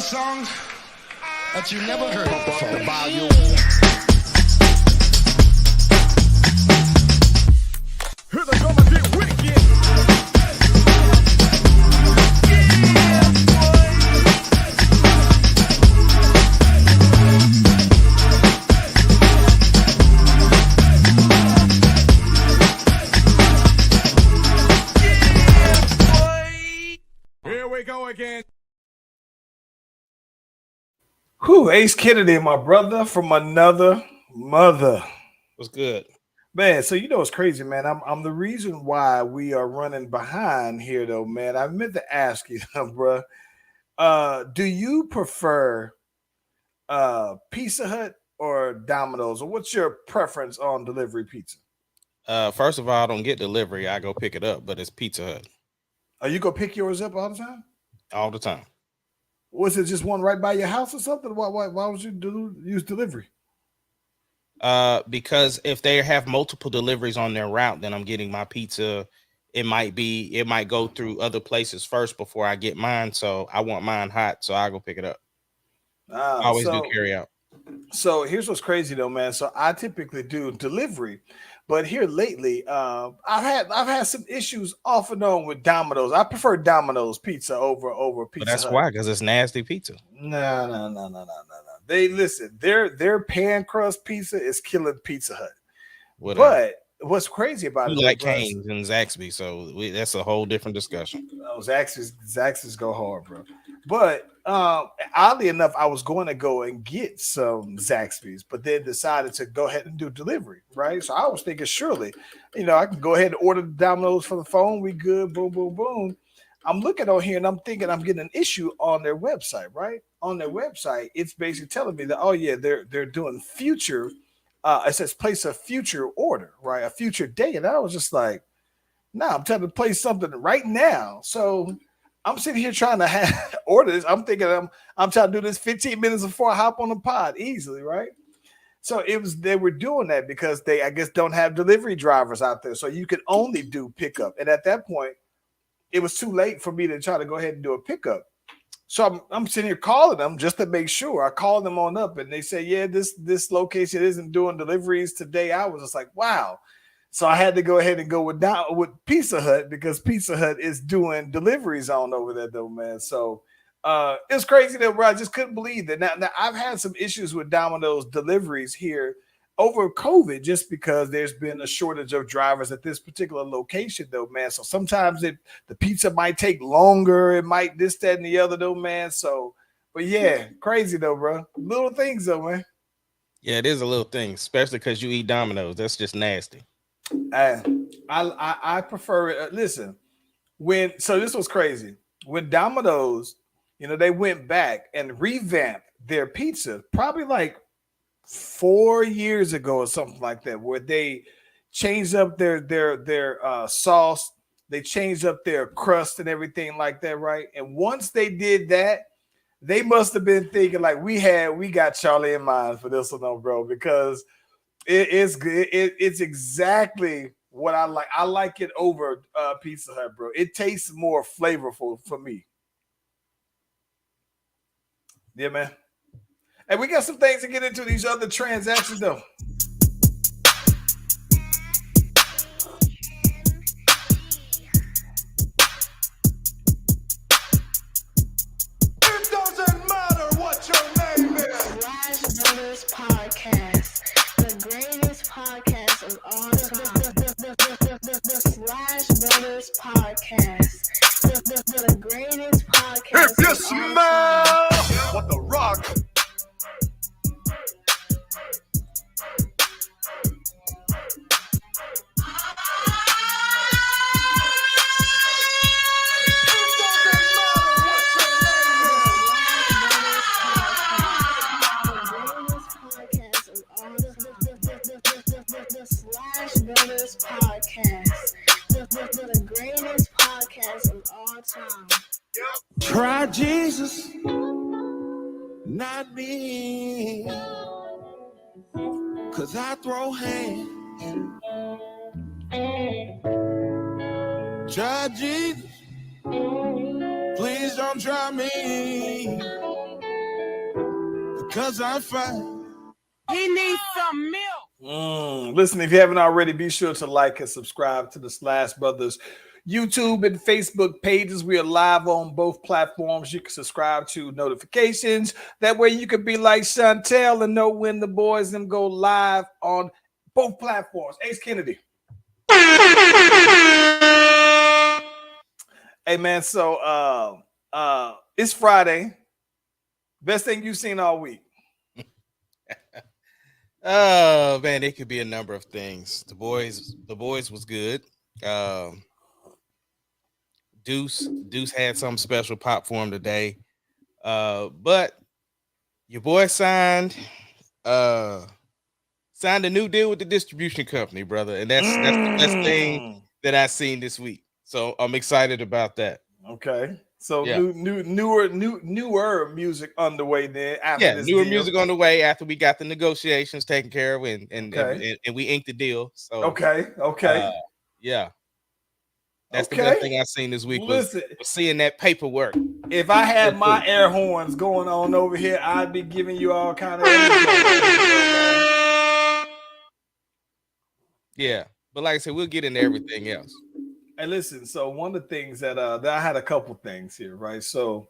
a song that you never heard before. Here they come, I get wicked. Here we go again. Whew, Ace Kennedy, my brother from another mother. What's good? Man, so you know what's crazy, man. I'm the reason why we are running behind here, though, man. I meant to ask you, bro. Do you prefer Pizza Hut or Domino's, or what's your preference on delivery pizza? First of all, I don't get delivery. I go pick it up, but it's Pizza Hut Are you gonna pick yours up all the time? all the time. Was it just one right by your house or something? Why would you use delivery? Because if they have multiple deliveries on their route, then I'm getting my pizza. It might go through other places first before I get mine. So I want mine hot, so I go pick it up. I always do carry out. So here's what's crazy though, man. So I typically do delivery, but here lately, I've had some issues off and on with Domino's. I prefer Domino's pizza over Pizza But that's Hut. why, because it's nasty pizza. No. They listen. Their pan crust pizza is killing Pizza Hut. Whatever. But what's crazy about We it? like bro, Cane's and Zaxby, so that's a whole different discussion. Zaxby's go hard, bro. But oddly enough, I was going to go and get some Zaxby's, but then decided to go ahead and do delivery, right? So I was thinking, surely, I can go ahead and order the Domino's for the phone. We good, boom, boom, boom. I'm looking on here and I'm thinking I'm getting an issue on their website, right? On their website, it's basically telling me that, oh yeah, they're doing future. It says place a future order, right? A future day, and I was just like, nah, I'm trying to place something right now. So I'm sitting here trying to order this. I'm thinking I'm trying to do this 15 minutes before I hop on the pod easily, right? So they were doing that because they, I guess, don't have delivery drivers out there. So you could only do pickup. And at that point, it was too late for me to try to go ahead and do a pickup. So I'm sitting here calling them just to make sure. I called them on up and they say, yeah, this location isn't doing deliveries today. I was just like, wow. So I had to go ahead and go with Pizza Hut because Pizza Hut is doing deliveries on over there though, man. So it's crazy that bro, I just couldn't believe that. Now I've had some issues with Domino's deliveries here over COVID just because there's been a shortage of drivers at this particular location though, man. So sometimes the pizza might take longer. It might this, that, and the other though, man. So, but yeah, crazy though, bro. Little things though, man. Yeah, it is a little thing, especially because you eat Domino's. That's just nasty. I prefer it. Listen, this was crazy. When Domino's, they went back and revamped their pizza probably like 4 years ago or something like that, where they changed up their sauce, they changed up their crust and everything like that, right? And once they did that, they must have been thinking like we got Charlie in mind for this one, bro, because it's exactly what I like. I like it over Pizza Hut, bro. It tastes more flavorful for me. Yeah, man. And we got some things to get into these other transactions, though. It doesn't matter what your name is. Slash Brothers Podcast, the greatest podcast of all time. The Slash Brothers Podcast, the greatest podcast. If you of all smell time. what the rock. The Slash Brothers Podcast, the greatest podcast of all time. Try Jesus, not me. 'Cause I throw hands. Try Jesus, please don't try me. 'cause I'm fine. He needs some milk. Listen, if you haven't already, be sure to like and subscribe to the Slash Brothers YouTube and Facebook pages. We are live on both platforms. You can subscribe to notifications. That way you can be like Chantel and know when the boys them go live on both platforms. Ace Kennedy. Hey man, so it's Friday. Best thing you've seen all week. Oh man, it could be a number of things. The boys was good. Deuce had something special pop for him today. But your boy signed a new deal with the distribution company, brother, and that's the best thing that I've seen this week. So I'm excited about that. Okay. So yeah. newer music underway then. After this newer deal. Music on the way after we got the negotiations taken care of and we inked the deal. So okay. Yeah. That's the best thing I've seen this week. Listen, was seeing that paperwork. If I had my air horns going on over here, I'd be giving you all kind of yeah. But like I said, we'll get into everything else. Hey, listen. So one of the things that I had a couple things here, right? So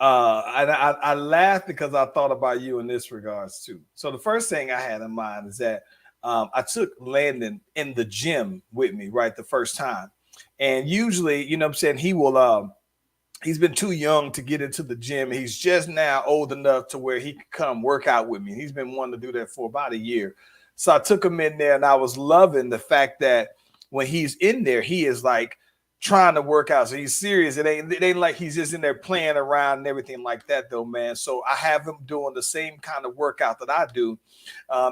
I laughed because I thought about you in this regards too. So the first thing I had in mind is that I took Landon in the gym with me, right, the first time. And usually, you know what I'm saying, he will he's been too young to get into the gym. He's just now old enough to where he could come work out with me. He's been wanting to do that for about a year. So I took him in there and I was loving the fact that when he's in there, he is like trying to work out. So he's serious. It ain't like he's just in there playing around and everything like that, though, man. So I have him doing the same kind of workout that I do,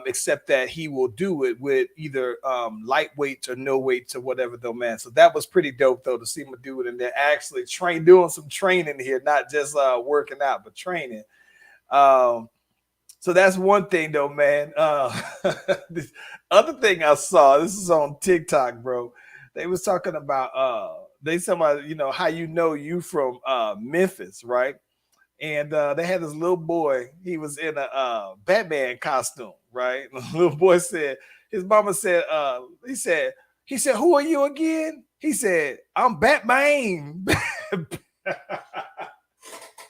except that he will do it with either light weights or no weights or whatever, though, man. So that was pretty dope, though, to see him do it and they're actually doing some training here, not just working out, but training. So that's one thing, though, man. This other thing I saw, this is on TikTok, bro. They was talking about they said about, you know, how you from Memphis, right? And they had this little boy. He was in a Batman costume, right? And the little boy said, his mama said, he said, who are you again? He said, I'm Batman.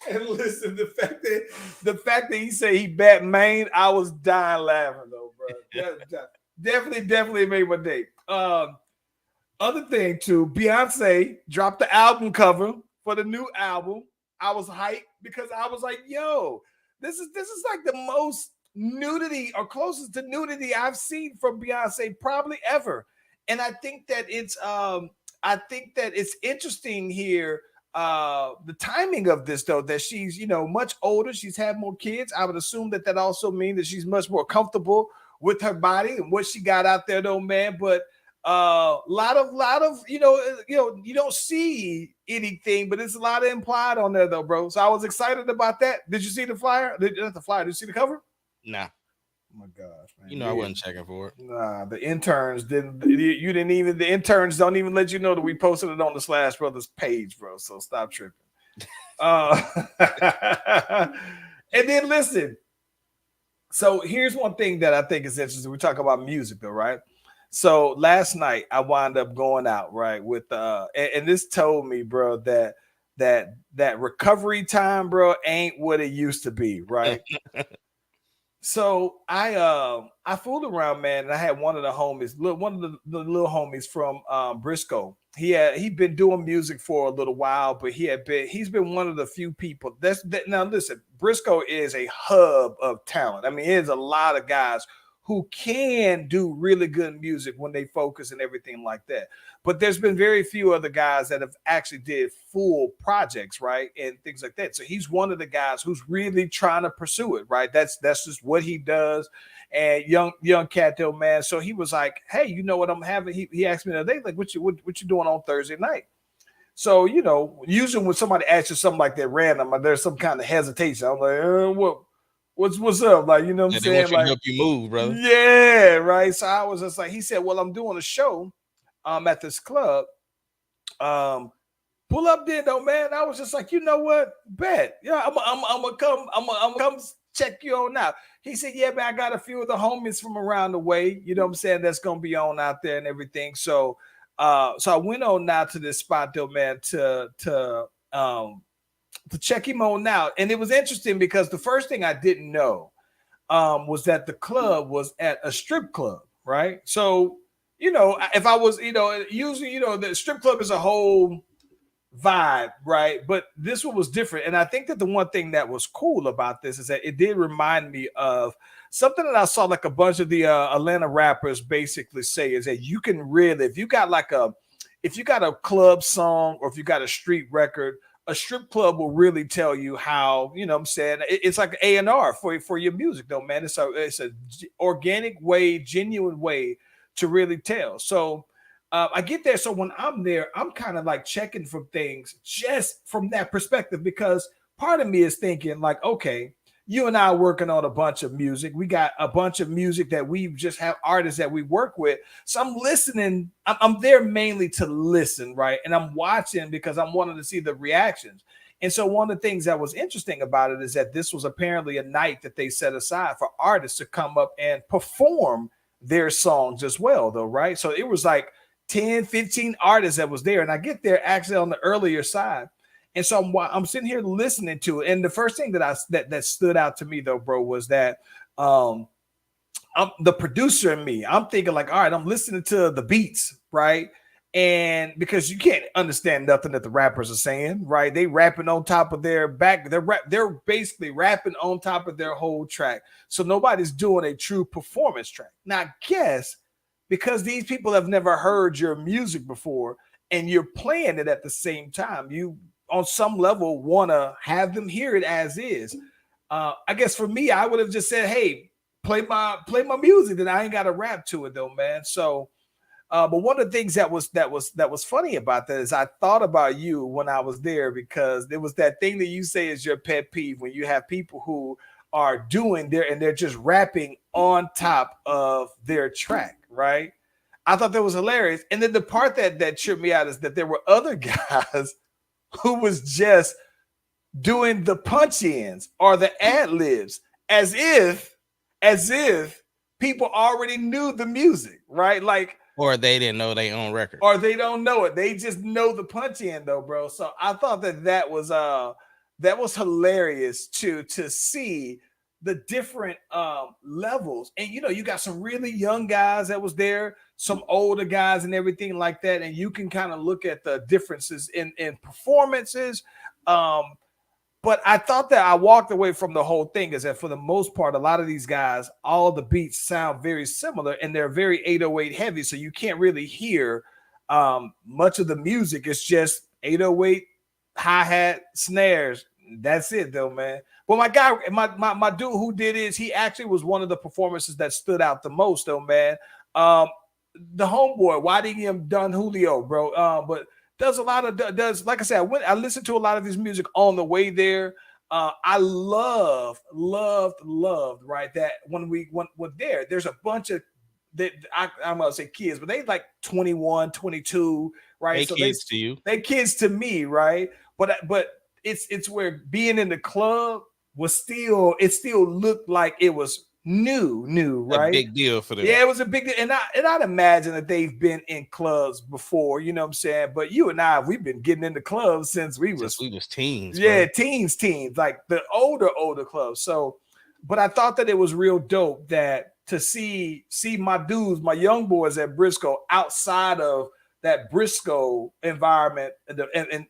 And listen, the fact that he said he Batman, I was dying laughing though, bro. Definitely made my day. Other thing too, Beyonce dropped the album cover for the new album. I was hyped because I was like, yo, this is like the most nudity or closest to nudity I've seen from Beyonce probably ever. And I think that it's interesting here. The timing of this, though, that she's, you know, much older. She's had more kids. I would assume that also means that she's much more comfortable with her body and what she got out there, though, man. But lot of you don't see anything, but it's a lot of implied on there, though, bro. So I was excited about that. Did you see the flyer? Did you see the cover? Nah. Oh my gosh, man. You know, I wasn't checking for it. Nah, the interns didn't. The interns don't even let you know that we posted it on the Slash Brothers page, bro. So stop tripping. And then listen. So here's one thing that I think is interesting. We talk about music, though, right? So last night I wound up going out, right, with and this told me, bro, that recovery time, bro, ain't what it used to be, right? So I fooled around, man, and I had one of the homies, one of the little homies from Briscoe. He'd been doing music for a little while, but he's been one of the few people now listen, Briscoe is a hub of talent. I mean, there's a lot of guys who can do really good music when they focus and everything like that. But there's been very few other guys that have actually did full projects, right? And things like that. So he's one of the guys who's really trying to pursue it, right? That's just what he does. And young cat though, man. So he was like, hey, you know what I'm having? He asked me the other day, like, what you doing on Thursday night? So, you know, usually when somebody asks you something like that random, there's some kind of hesitation. I'm like, what's up? Like, you know what I'm saying? Like, help you move, brother. Yeah, right. So I was just like, he said, well, I'm doing a show at this club. Pull up there though, man. I was just like, you know what? Bet. Yeah, I'm gonna come check you on out. He said, yeah, man, I got a few of the homies from around the way, you know what I'm saying, that's gonna be on out there and everything. So so I went on now to this spot though, man, to check him on out. And it was interesting because the first thing I didn't know was that the club was at a strip club, right? So, you know, if I was, you know, usually, you know, the strip club is a whole vibe, right? But this one was different. And I think that the one thing that was cool about this is that it did remind me of something that I saw like a bunch of the Atlanta rappers basically say is that you can really, if you got a club song or if you got a street record, a strip club will really tell you how, you know what I'm saying? It's like A&R for your music though, man. It's a organic way, genuine way to really tell. So I get there. So when I'm there, I'm kind of like checking for things just from that perspective, because part of me is thinking like, okay, you and I are working on a bunch of music. We got a bunch of music that we just have artists that we work with. So I'm listening. I'm there mainly to listen, right? And I'm watching because I'm wanting to see the reactions. And so one of the things that was interesting about it is that this was apparently a night that they set aside for artists to come up and perform their songs as well, though, right? So it was like 10, 15 artists that was there. And I get there actually on the earlier side. And so I'm sitting here listening to it. And the first thing that stood out to me, though, bro, was that I'm the producer in me. I'm thinking like, all right, I'm listening to the beats, right? And because you can't understand nothing that the rappers are saying, right? They rapping on top of their back. They're basically rapping on top of their whole track. So nobody's doing a true performance track. Now, I guess because these people have never heard your music before and you're playing it at the same time, you on some level want to have them hear it as is. I guess for me, I would have just said, hey, play my music, then I ain't got to rap to it though, man. So but one of the things that was funny about that is I thought about you when I was there, because there was that thing that you say is your pet peeve when you have people who are doing there and they're just rapping on top of their track, right? I thought that was hilarious. And then the part that tripped me out is that there were other guys who was just doing the punch ins or the ad libs as if people already knew the music, right? Like, or they didn't know their own record, or they don't know it. They just know the punch in though, bro. So I thought that was hilarious to see the different levels. And you know, you got some really young guys that was there, some older guys and everything like that, and you can kind of look at the differences in performances. But I thought that I walked away from the whole thing is that for the most part, a lot of these guys, all the beats sound very similar and they're very 808 heavy, so you can't really hear much of the music. It's just 808 hi-hat snares. That's it though, man. Well, my guy, my dude who did is he actually was one of the performances that stood out the most though, man. The homeboy, YDM Don Julio, bro. But does a lot of like I said, I listened to a lot of his music on the way there. I loved right that when we went there, there's a bunch of I'm gonna say kids, but they like 21, 22, right? They so kids to you. They kids to me, right? But it's where being in the club was still looked like it was new, right? A big deal for them. Yeah, it was a big deal. And I'd imagine that they've been in clubs before, you know what I'm saying? But you and I, we've been getting into clubs since we was teens. Yeah, bro. teens, like the older clubs. So, but I thought that it was real dope that to see my dudes, my young boys at Briscoe outside of that Briscoe environment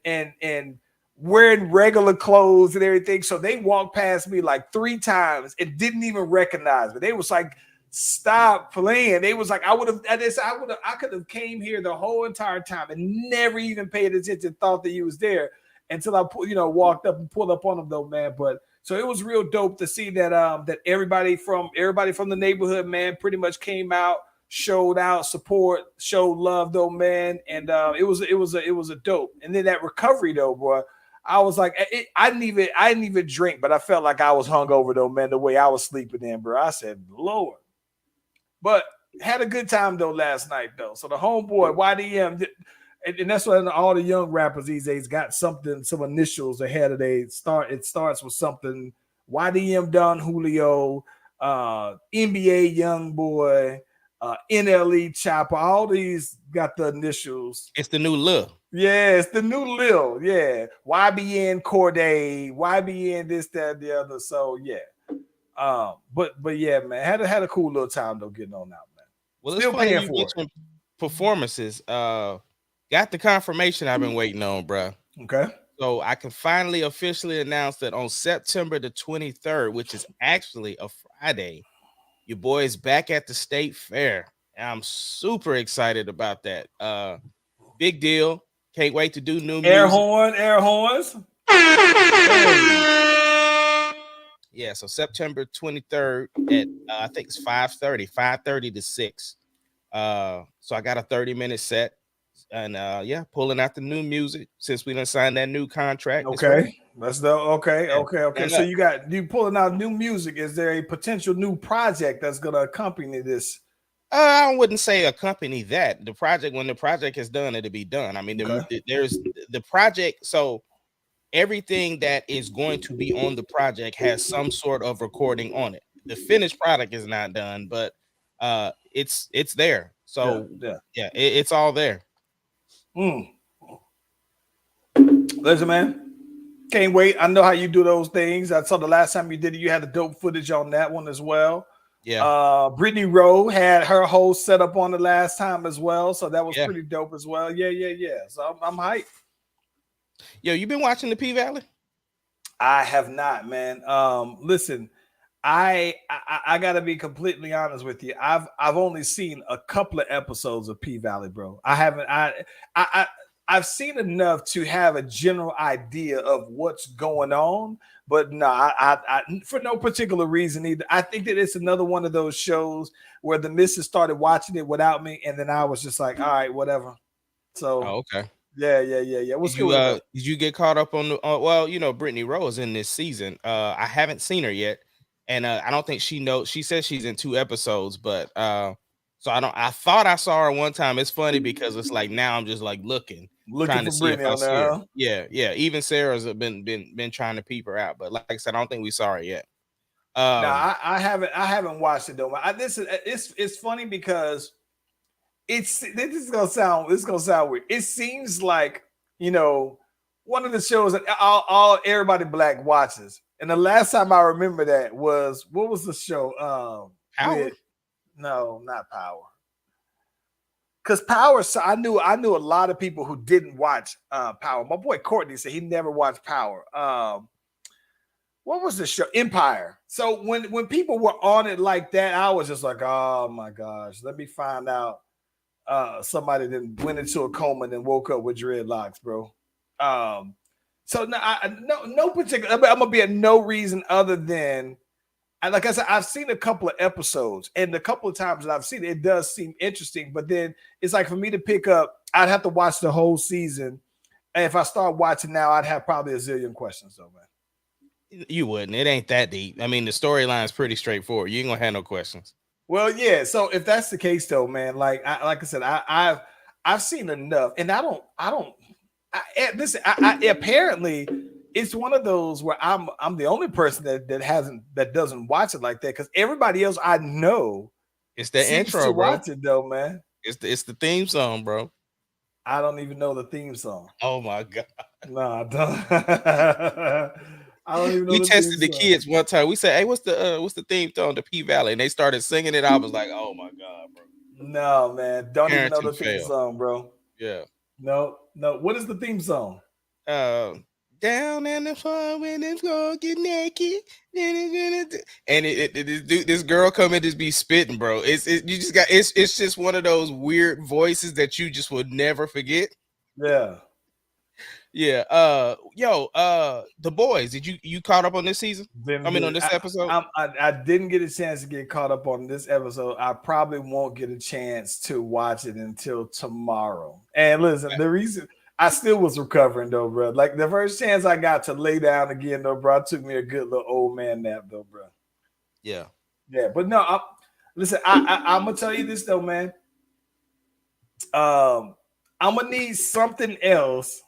and wearing regular clothes and everything. So they walked past me like 3 times and didn't even recognize me. They was like, stop playing. They was like, I could have came here the whole entire time and never even paid attention, thought that you was there until I walked up and pulled up on them though, man. But so it was real dope to see that that everybody from the neighborhood, man, pretty much came out, showed out support, showed love though, man. And it was a dope. And then that recovery though, boy, I was like, I didn't even drink, but I felt like I was hungover though, man, the way I was sleeping in, bro. I said, Lord. But had a good time though last night though. So the homeboy YDM, and that's what all the young rappers these days got some initials ahead of they start. It starts with something YDM Don Julio, NBA Young Boy, NLE Chopper. All these got the initials. It's the new Lil. Yeah, it's the new Lil. Yeah, YBN Corday, YBN this, that, the other. So yeah, but yeah, man, had a cool little time though getting on out, man. Well, Still it's funny paying you for it. mentioned performances. Got the confirmation I've been waiting on, bro. Okay. So I can finally officially announce that on September the 23rd, which is actually a Friday, your boy is back at the State Fair. And I'm super excited about that. Big deal. Can't wait to do new Air music. horns. Yeah, so September 23rd at I think it's 5:30 to 6. So I got a 30-minute set. And yeah, pulling out the new music since we done signed that new contract. Okay. That's the okay. Yeah. So you pulling out new music. Is there a potential new project that's gonna accompany this? I wouldn't say accompany that. When the project is done, it'll be done. I mean, there's the project. So everything that is going to be on the project has some sort of recording on it. The finished product is not done, but it's there. So yeah, it's all there. Listen, man. Can't wait. I know how you do those things. I saw the last time you did it, you had the dope footage on that one as well. Yeah. Brittany Rowe had her whole setup on the last time as well. So that was pretty dope as well. Yeah. So I'm hyped. Yo, you been watching the P Valley? I have not, man. Listen, I gotta be completely honest with you. I've only seen a couple of episodes of P Valley, bro. I haven't. I've seen enough to have a general idea of what's going on, but no, I for no particular reason either. I think that it's another one of those shows where the missus started watching it without me, and then I was just like, all right, whatever. So, okay. Yeah. Did you get caught up on the? Well, you know, Brittany Rowe is in this season. I haven't seen her yet, and I don't think she knows. She says she's in 2 episodes, but so I thought I saw her one time. It's funny because it's like now I'm just like looking trying to see if I see her. Yeah. Even Sarah's been trying to peep her out, but like I said, I don't think we saw her yet. No, I haven't watched it though. It's funny this is gonna sound weird. It seems like, you know, one of the shows that all everybody black watches. And the last time I remember that was, what was the show? Power? No, not Power. Because Power, so I knew a lot of people who didn't watch Power. My boy Courtney said he never watched Power. What was the show? Empire. So when people were on it like that, I was just like, oh my gosh, let me find out somebody then went into a coma and then woke up with dreadlocks, bro. So no particular. I'm gonna be at no reason other than, like I said, I've seen a couple of episodes, and the couple of times that I've seen it, it does seem interesting. But then it's like for me to pick up, I'd have to watch the whole season, and if I start watching now, I'd have probably a zillion questions, though, man. You wouldn't. It ain't that deep. I mean, the storyline is pretty straightforward. You ain't gonna have no questions. Well, yeah. So if that's the case, though, man, like I said, I've seen enough, and listen. Apparently, it's one of those where I'm the only person that doesn't watch it like that, because everybody else I know, it's the intro, bro. Watch it though, man. It's the theme song, bro. I don't even know the theme song. Oh my god. No, I don't. I don't even know. We tested the kids one time. We said, "Hey, what's the theme song to P Valley?" And they started singing it. I was like, "Oh my god, bro!" No, man, don't even know the theme song, bro. Yeah. No. What is the theme song? Down in the farm when it's gonna get naked, and this girl come in just be spitting, bro. It's just one of those weird voices that you just would never forget. Yeah. Yeah. The Boys. Did you caught up on this season? On this episode? I didn't get a chance to get caught up on this episode. I probably won't get a chance to watch it until tomorrow. And listen, the reason I still was recovering though, bro. Like the first chance I got to lay down again, though, bro, I took me a good little old man nap, though, bro. Yeah. Yeah, but no, listen, I'm gonna tell you this though, man. I'm gonna need something else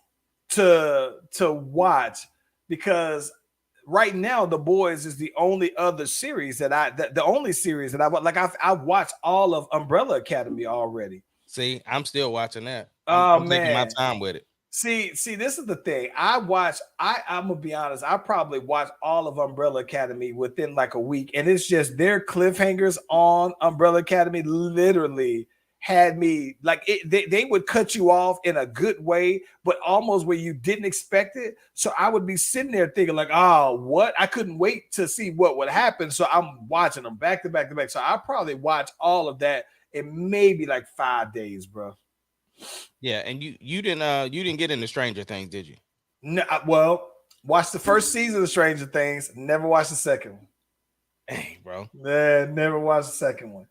to watch, because right now, The Boys is the only other series that the only series that I've watched all of Umbrella Academy already. See, I'm still watching that. Oh I'm taking my man. time with it. See, this is the thing. I'm gonna be honest, I probably watched all of Umbrella Academy within like a week, and it's just their cliffhangers on Umbrella Academy literally had me like they would cut you off in a good way, but almost where you didn't expect it. So I would be sitting there thinking, like, oh, what? I couldn't wait to see what would happen. So I'm watching them back to back to back. So I probably watched all of that in maybe like 5 days, bro. Yeah, and you didn't get into Stranger Things, did you? No, well, watched the first season of Stranger Things, never watched the second one. Dang, bro. Never watched the second one.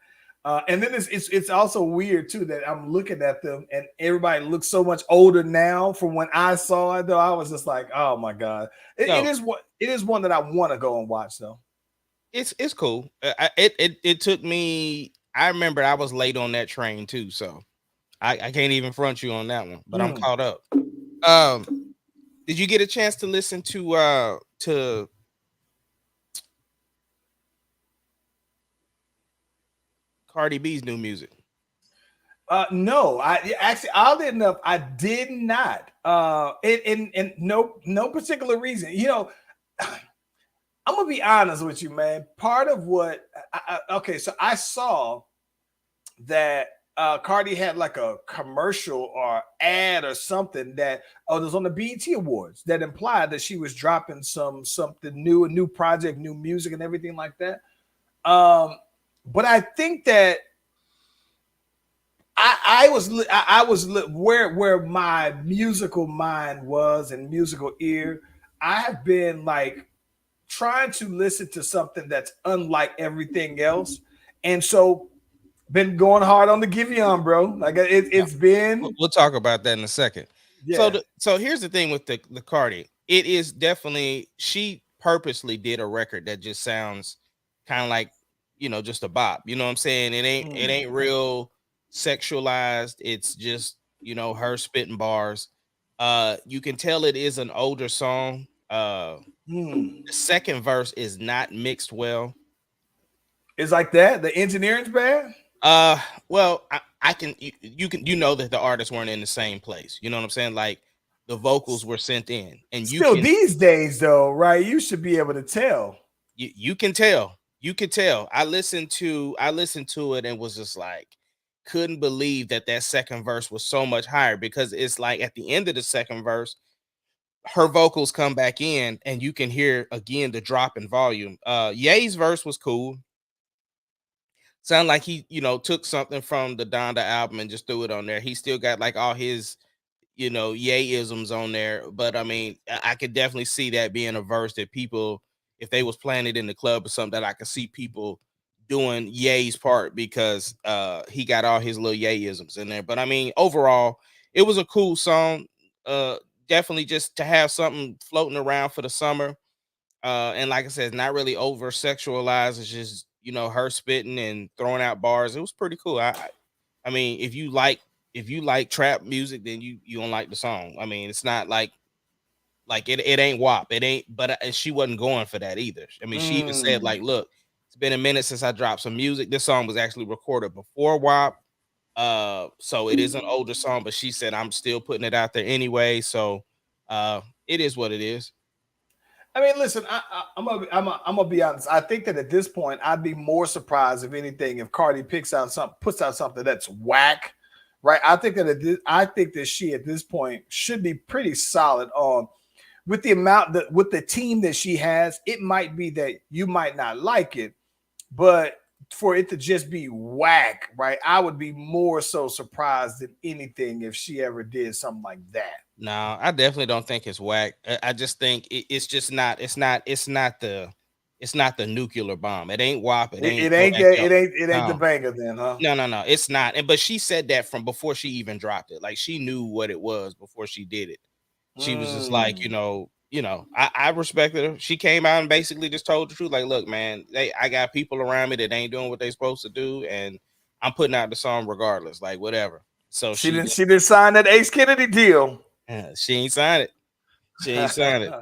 And then it's also weird too that I'm looking at them and everybody looks so much older now from when I saw it. Though I was just like, oh my god, it is one that I want to go and watch though. It's cool. It took me. I remember I was late on that train too, so I can't even front you on that one. But I'm caught up. Did you get a chance to listen to Cardi B's new music? No, I actually, oddly enough, I did not. In no particular reason. You know, I'm gonna be honest with you, man. Part of what, okay, so I saw that Cardi had like a commercial or ad or something that it was on the BET Awards that implied that she was dropping something new, a new project, new music, and everything like that. But I think that I was where my musical mind was and musical ear. I have been like trying to listen to something that's unlike everything else, and so been going hard on the Giveon, bro. Like it's been. We'll talk about that in a second. Yeah. So here's the thing with the Cardi. It is definitely, she purposely did a record that just sounds kind of like, just a bop. You know what I'm saying? It ain't real sexualized. It's just, her spitting bars. You can tell it is an older song. The second verse is not mixed well. It's like that. The engineering's bad. Well, I can that the artists weren't in the same place. You know what I'm saying? Like the vocals were sent in, and these days though, right? You should be able to tell. You can tell. You could tell. I listened to it and was just like, couldn't believe that second verse was so much higher, because it's like at the end of the second verse, her vocals come back in and you can hear again the drop in volume. Ye's verse was cool. Sound like he, took something from the Donda album and just threw it on there. He still got like all his, Ye-isms on there. But I mean, I could definitely see that being a verse that people, if they was playing it in the club or something, that I could see people doing Ye's part, because he got all his little Ye-isms in there. But I mean, overall, it was a cool song. Definitely just to have something floating around for the summer. And like I said, it's not really over sexualized. It's just, her spitting and throwing out bars. It was pretty cool. I mean, if you like trap music, then you don't like the song. I mean, it's not like it ain't WAP. It ain't, but she wasn't going for that either. I mean, she even said like, look, it's been a minute since I dropped some music. This song was actually recorded before WAP. So it is an older song, but she said, I'm still putting it out there anyway. So it is what it is. I mean, listen, I'm gonna be honest. I think that at this point, I'd be more surprised, if anything, if Cardi puts out something that's whack, right? I think that she at this point should be pretty solid on, with the team that she has. It might be that you might not like it, but for it to just be whack, right? I would be more so surprised than anything if she ever did something like that. No, I definitely don't think it's whack. I just think it's just not. It's not the nuclear bomb. It ain't WAP. It ain't the banger then, huh? No. It's not. But she said that from before she even dropped it. Like she knew what it was before she did it. She was just like, I respected her. She came out and basically just told the truth. Like, look, man, I got people around me that ain't doing what they supposed to do, and I'm putting out the song regardless. Like whatever. So she didn't sign that Ace Kennedy deal. She ain't signed it. She ain't signed it.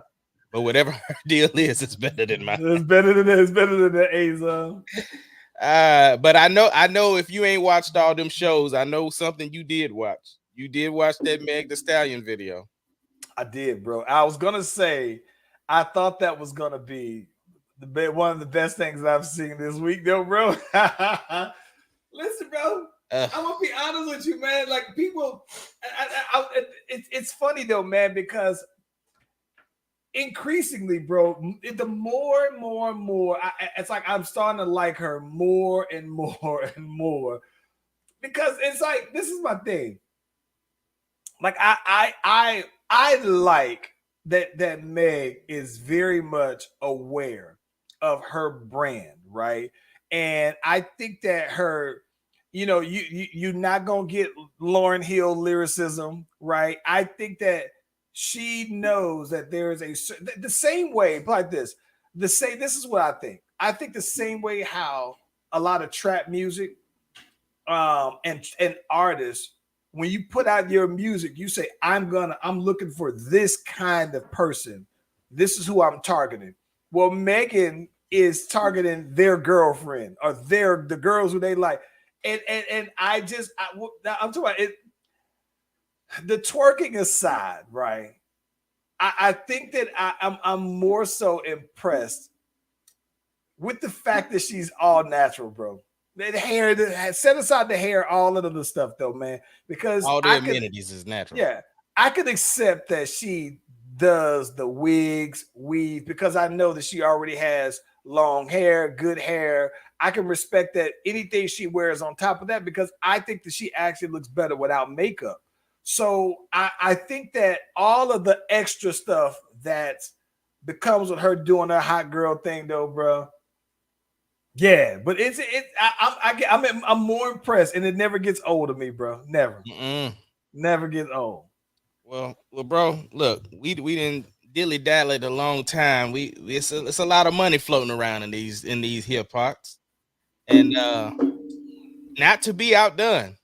But whatever her deal is, it's better than mine. It's better than that. It's better than the A-Zone. But I know if you ain't watched all them shows, I know something you did watch. You did watch that Meg Thee Stallion video. I did, bro. I was gonna say, I thought that was gonna be one of the best things that I've seen this week, though, bro. Listen, bro. I'm gonna be honest with you, man. Like people, it's funny though, man, because increasingly, bro, the more and more and more, it's like I'm starting to like her more and more and more, because it's like, this is my thing. Like I like that Meg is very much aware of her brand, right? And I think that her, you're not gonna get Lauryn Hill lyricism, right? I think that she knows that there is the same way, like this. This is what I think. I think the same way how a lot of trap music, and artists, when you put out your music, you say, I'm looking for this kind of person. This is who I'm targeting. Well, Megan is targeting their girlfriend or the girls who they like. And I'm talking about it. The twerking aside, right? I think that I'm more so impressed with the fact that she's all natural, bro. The hair, set aside the hair, all of the stuff, though, man. Because all the amenities is natural. Yeah, I could accept that she does the wigs, weave, because I know that she already has long hair, good hair. I can respect that anything she wears on top of that, because I think that she actually looks better without makeup. So I think that all of the extra stuff that becomes with her doing her hot girl thing, though, bro. Yeah, but I'm more impressed, and it never gets old to me, bro. Never, never gets old. Well, bro, look, we didn't dilly dally a long time. It's a lot of money floating around in these hip hops, and not to be outdone,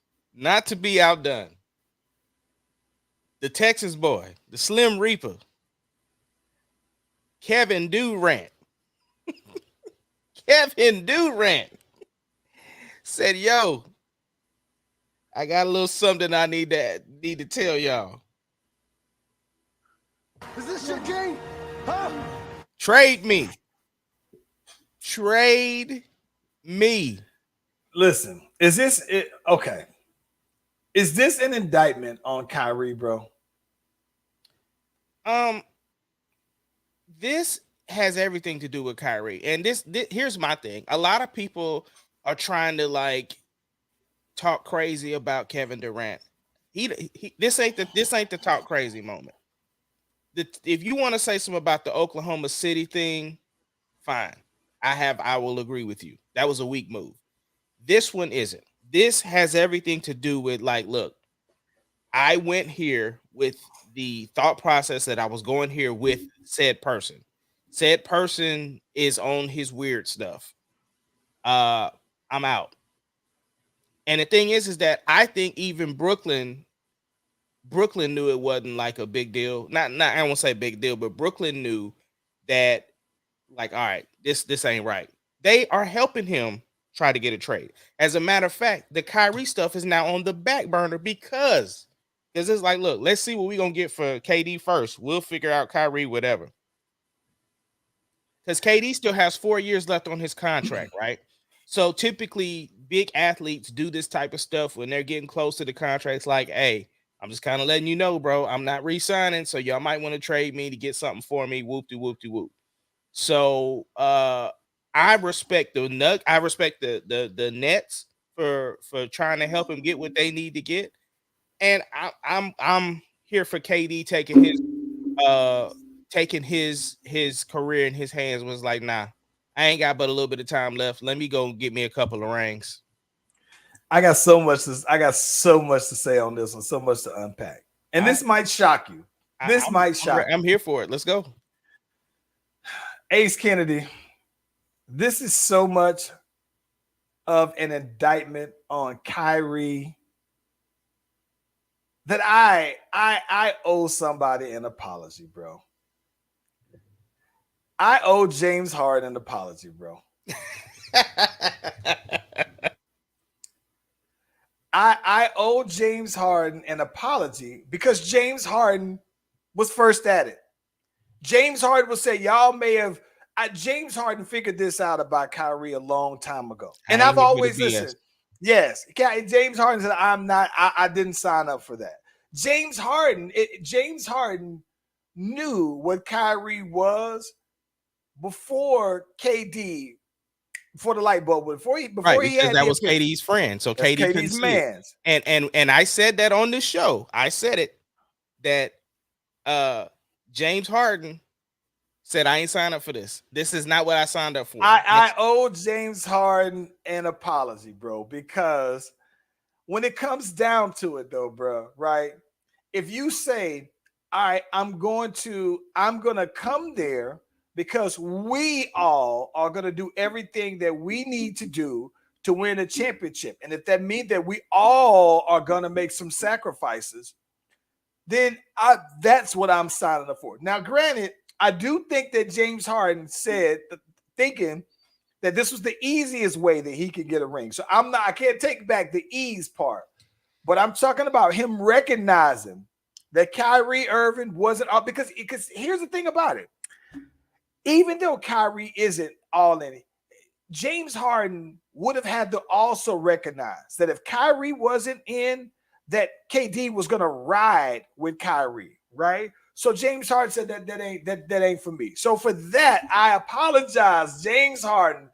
the Texas boy, the Slim Reaper, Kevin Durant. Kevin Durant said, "Yo, I got a little something I need to tell y'all. Is this your game? Huh? Trade me. Trade me." Listen, is this it? Okay. Is this an indictment on Kyrie, bro? This has everything to do with Kyrie. And this here's my thing. A lot of people are trying to like talk crazy about Kevin Durant. This ain't the talk crazy moment. If you want to say something about the Oklahoma City thing, fine. I will agree with you. That was a weak move. This one isn't. This has everything to do with, like, look, I went here with the thought process that I was going here with said person. Said person is on his weird stuff. I'm out. And the thing is that I think even Brooklyn knew it wasn't like a big deal. Not I won't say big deal, but Brooklyn knew that, like, all right, this ain't right. They are helping him try to get a trade. As a matter of fact, the Kyrie stuff is now on the back burner because it's like, look, let's see what we're gonna get for KD first. We'll figure out Kyrie, whatever. Because KD still has 4 years left on his contract, right? So typically big athletes do this type of stuff when they're getting close to the contracts, like, hey, I'm just kind of letting you know, bro, I'm not re-signing, so y'all might want to trade me to get something for me. Whoop-de-whoop-de-whoop. So I respect the Nets for trying to help him get what they need to get, and I'm here for KD taking his career in his hands. Was like, nah, I ain't got but a little bit of time left. Let me go get me a couple of rings. I got so much to say on this one, so much to unpack, and this might shock you. I'm here for it. Let's go. Ace Kennedy, this is so much of an indictment on Kyrie that I owe somebody an apology, bro. I owe James Harden an apology, bro. I owe James Harden an apology because James Harden was first at it. James Harden will say, y'all may have James Harden figured this out about Kyrie a long time ago. And I've always listened. Yes. James Harden said, I didn't sign up for that. James Harden knew what Kyrie was before KD, before the light bulb, before he had that was KD's friend. So KD couldn't KD's see man's. it. And I said that on this show. I said it that James Harden said, I ain't signed up for this. This is not what I signed up for. I owe James Harden an apology, bro, because when it comes down to it, though, bro, right? If you say, all right, I'm gonna come there because we all are gonna do everything that we need to do to win a championship. And if that means that we all are gonna make some sacrifices, then that's what I'm signing up for. Now, granted, I do think that James Harden said, thinking that this was the easiest way that he could get a ring. So I can't take back the ease part, but I'm talking about him recognizing that Kyrie Irving wasn't all, because here's the thing about it. Even though Kyrie isn't all in it, James Harden would have had to also recognize that if Kyrie wasn't in, that KD was going to ride with Kyrie, right? So James Harden said that ain't for me. So for that, I apologize, James Harden,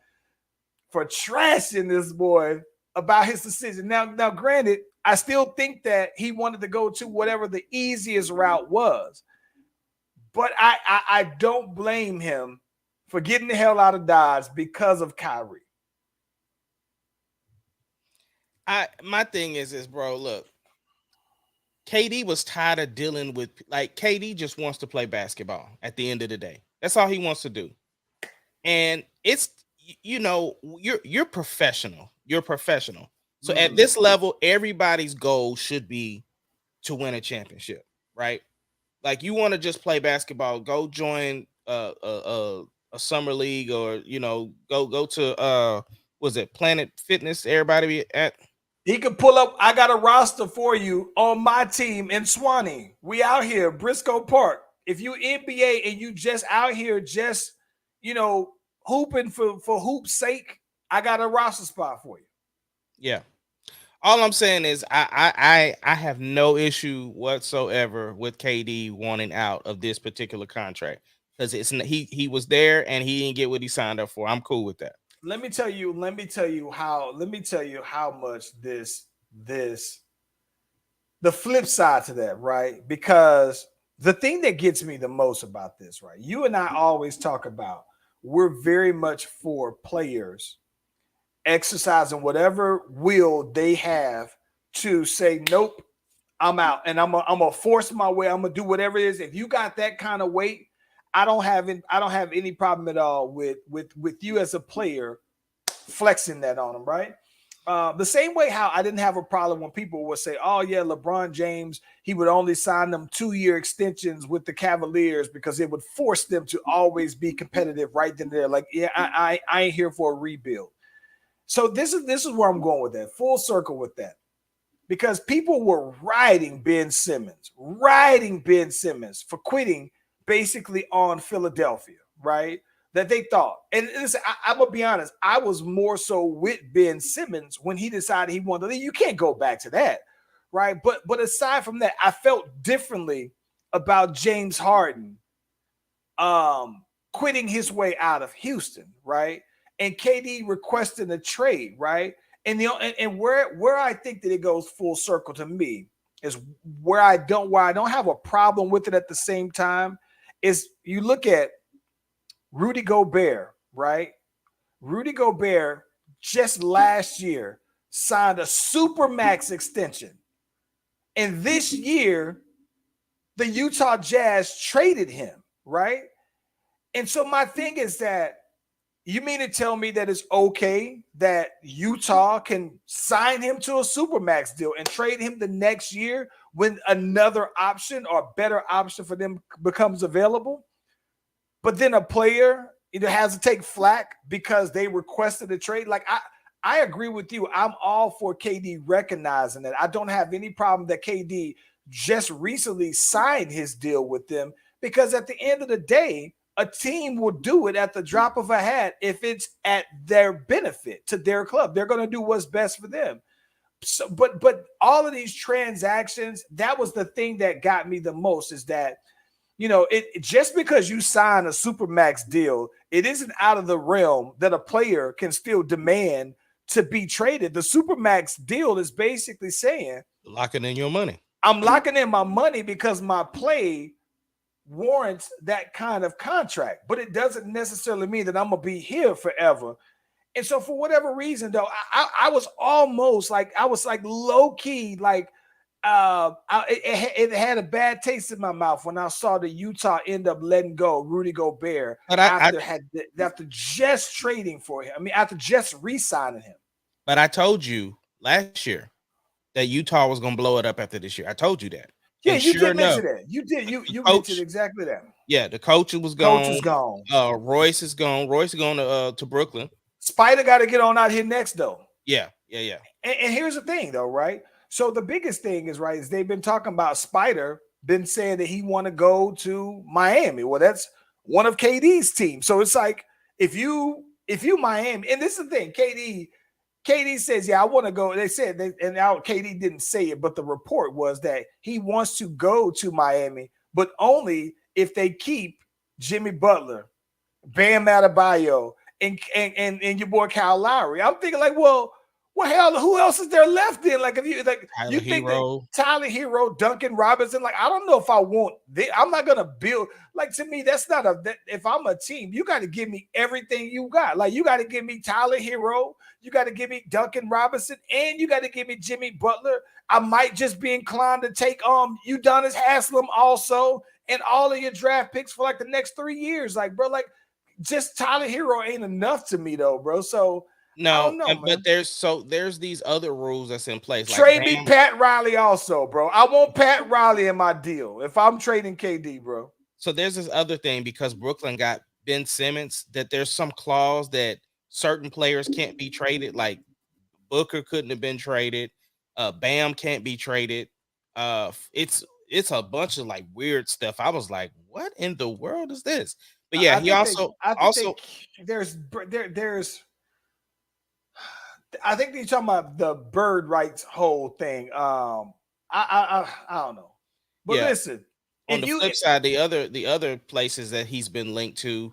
for trashing this boy about his decision. Now, granted, I still think that he wanted to go to whatever the easiest route was. But I don't blame him for getting the hell out of Dodge because of Kyrie. My thing is this, bro. Look, KD was tired of dealing with, like, KD just wants to play basketball at the end of the day. That's all he wants to do. And it's, you're professional. You're professional. So at this level, everybody's goal should be to win a championship, right? Like, you want to just play basketball, go join a summer league, or go to was it Planet Fitness? Everybody be at. He could pull up. I got a roster for you on my team in Swanee. We out here, Briscoe Park. If you NBA and you just out here, just hooping for hoop's sake, I got a roster spot for you. Yeah. All I'm saying is I have no issue whatsoever with KD wanting out of this particular contract, because he was there and he didn't get what he signed up for. I'm cool with that. Let me tell you how much the flip side to that, right? Because the thing that gets me the most about this, right? You and I always talk about, we're very much for players exercising whatever will they have to say, nope, I'm out, and I'm gonna force my way. I'm gonna do whatever it is. If you got that kind of weight, I don't have any problem at all with you as a player flexing that on them, right? The same way how I didn't have a problem when people would say, oh yeah, LeBron James, he would only sign them 2-year extensions with the Cavaliers because it would force them to always be competitive right then and there. Like, yeah, I ain't here for a rebuild. So this is where I'm going with that, full circle with that. Because people were riding Ben Simmons for quitting basically on Philadelphia, right? That they thought. And listen, I'm going to be honest, I was more so with Ben Simmons when he decided he wanted to leave. You can't go back to that, right? But aside from that, I felt differently about James Harden quitting his way out of Houston, right? And KD requesting a trade, right? And where I think that it goes full circle to me is where I don't have a problem with it at the same time is you look at Rudy Gobert, right? Rudy Gobert just last year signed a supermax extension. And this year, the Utah Jazz traded him, right? And so my thing is that, you mean to tell me that it's okay that Utah can sign him to a supermax deal and trade him the next year when another option or better option for them becomes available? but then a player either has to take flack because they requested a trade. Like I agree with you. I'm all for KD recognizing that. I don't have any problem that KD just recently signed his deal with them, because at the end of the day, a team will do it at the drop of a hat if it's at their benefit to their club. They're going to do what's best for them. So, but all of these transactions, that was the thing that got me the most, is that, you know, it just because you sign a supermax deal, it isn't out of the realm that a player can still demand to be traded. The supermax deal is basically saying, locking in your money. I'm locking in my money because my play warrants that kind of contract, but it doesn't necessarily mean that I'm gonna be here forever. And so for whatever reason, though, I was almost like, I was like low key, like it had a bad taste in my mouth when I saw the Utah end up letting go Rudy Gobert after just trading for him. I mean, after just re-signing him. But I told you last year that Utah was gonna blow it up after this year. I told you that. Yeah, and you sure did mention enough, that. You did. You coach, mentioned exactly that. Yeah, the coach was gone. Coach is gone. Royce is gone. Royce is going to Brooklyn. Spider got to get on out here next, though. Yeah. And here's the thing, though, right? So the biggest thing is, right, is they've been talking about Spider, been saying that he want to go to Miami. Well, that's one of KD's teams. So it's like, if you Miami, and this is the thing, KD says, yeah, I want to go. They said, and now KD didn't say it, but the report was that he wants to go to Miami, but only if they keep Jimmy Butler, Bam Adebayo, and your boy Kyle Lowry. I'm thinking like, well, hell, who else is there left then? Like, if you like, Tyler you think Hero. that Tyler Hero, Duncan Robinson, like, I don't know if I want. I'm not gonna build. Like, to me, that's not if I'm a team, you got to give me everything you got. Like, you got to give me Tyler Hero, you got to give me Duncan Robinson, and you got to give me Jimmy Butler. I might just be inclined to take Udonis Haslem also, and all of your draft picks for like the next 3 years. Like, bro, like, just Tyler Hero ain't enough to me though, bro. So no, know, but there's these other rules that's in place. Like trade me Pat Riley also, bro. I want Pat Riley in my deal if I'm trading KD, bro. So there's this other thing, because Brooklyn got Ben Simmons, that there's some clause that certain players can't be traded. Like Booker couldn't have been traded. Bam can't be traded. It's a bunch of like weird stuff. I was like, what in the world is this? But yeah, there's I think they're talking about the bird rights whole thing. I don't know. But yeah. Listen, on the flip side, the other places that he's been linked to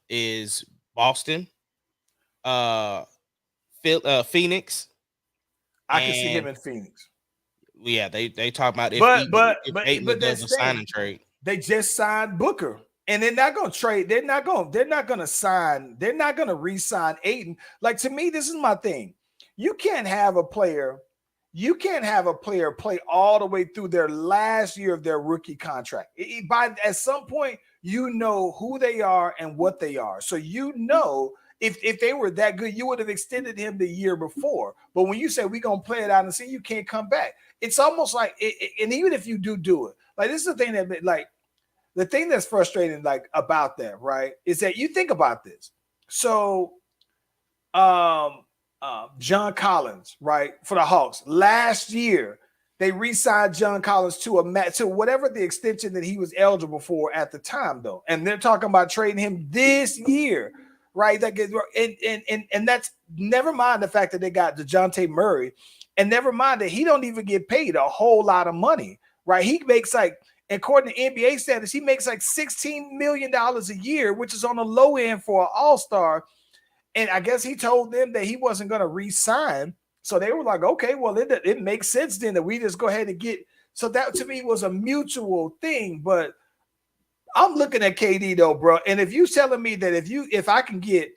is Boston, Phoenix. I can see him in Phoenix. Yeah, they talk about if Ayton does a signing trade. They just signed Booker. And they're not going to trade. They're not going to sign. They're not going to re-sign Ayton. Like, to me, this is my thing. You can't have a player play all the way through their last year of their rookie contract. At some point, you know who they are and what they are. So you know if they were that good, you would have extended him the year before. But when you say we're going to play it out and see, you can't come back. It's almost like, and even if you do it, like, this is the thing that, like, the thing that's frustrating, like, about that, right, is that you think about this. So, John Collins, right, for the Hawks last year, they re-signed John Collins to whatever the extension that he was eligible for at the time, though, and they're talking about trading him this year, right? And that's, never mind the fact that they got DeJounte Murray, and never mind that he don't even get paid a whole lot of money, right? He makes like, according to NBA standards, he makes like $16 million a year, which is on the low end for an all-star. And I guess he told them that he wasn't going to re-sign. So they were like, okay, well, it makes sense then that we just go ahead and get. So that, to me, was a mutual thing. But I'm looking at KD though, bro. And if you telling me that if I can get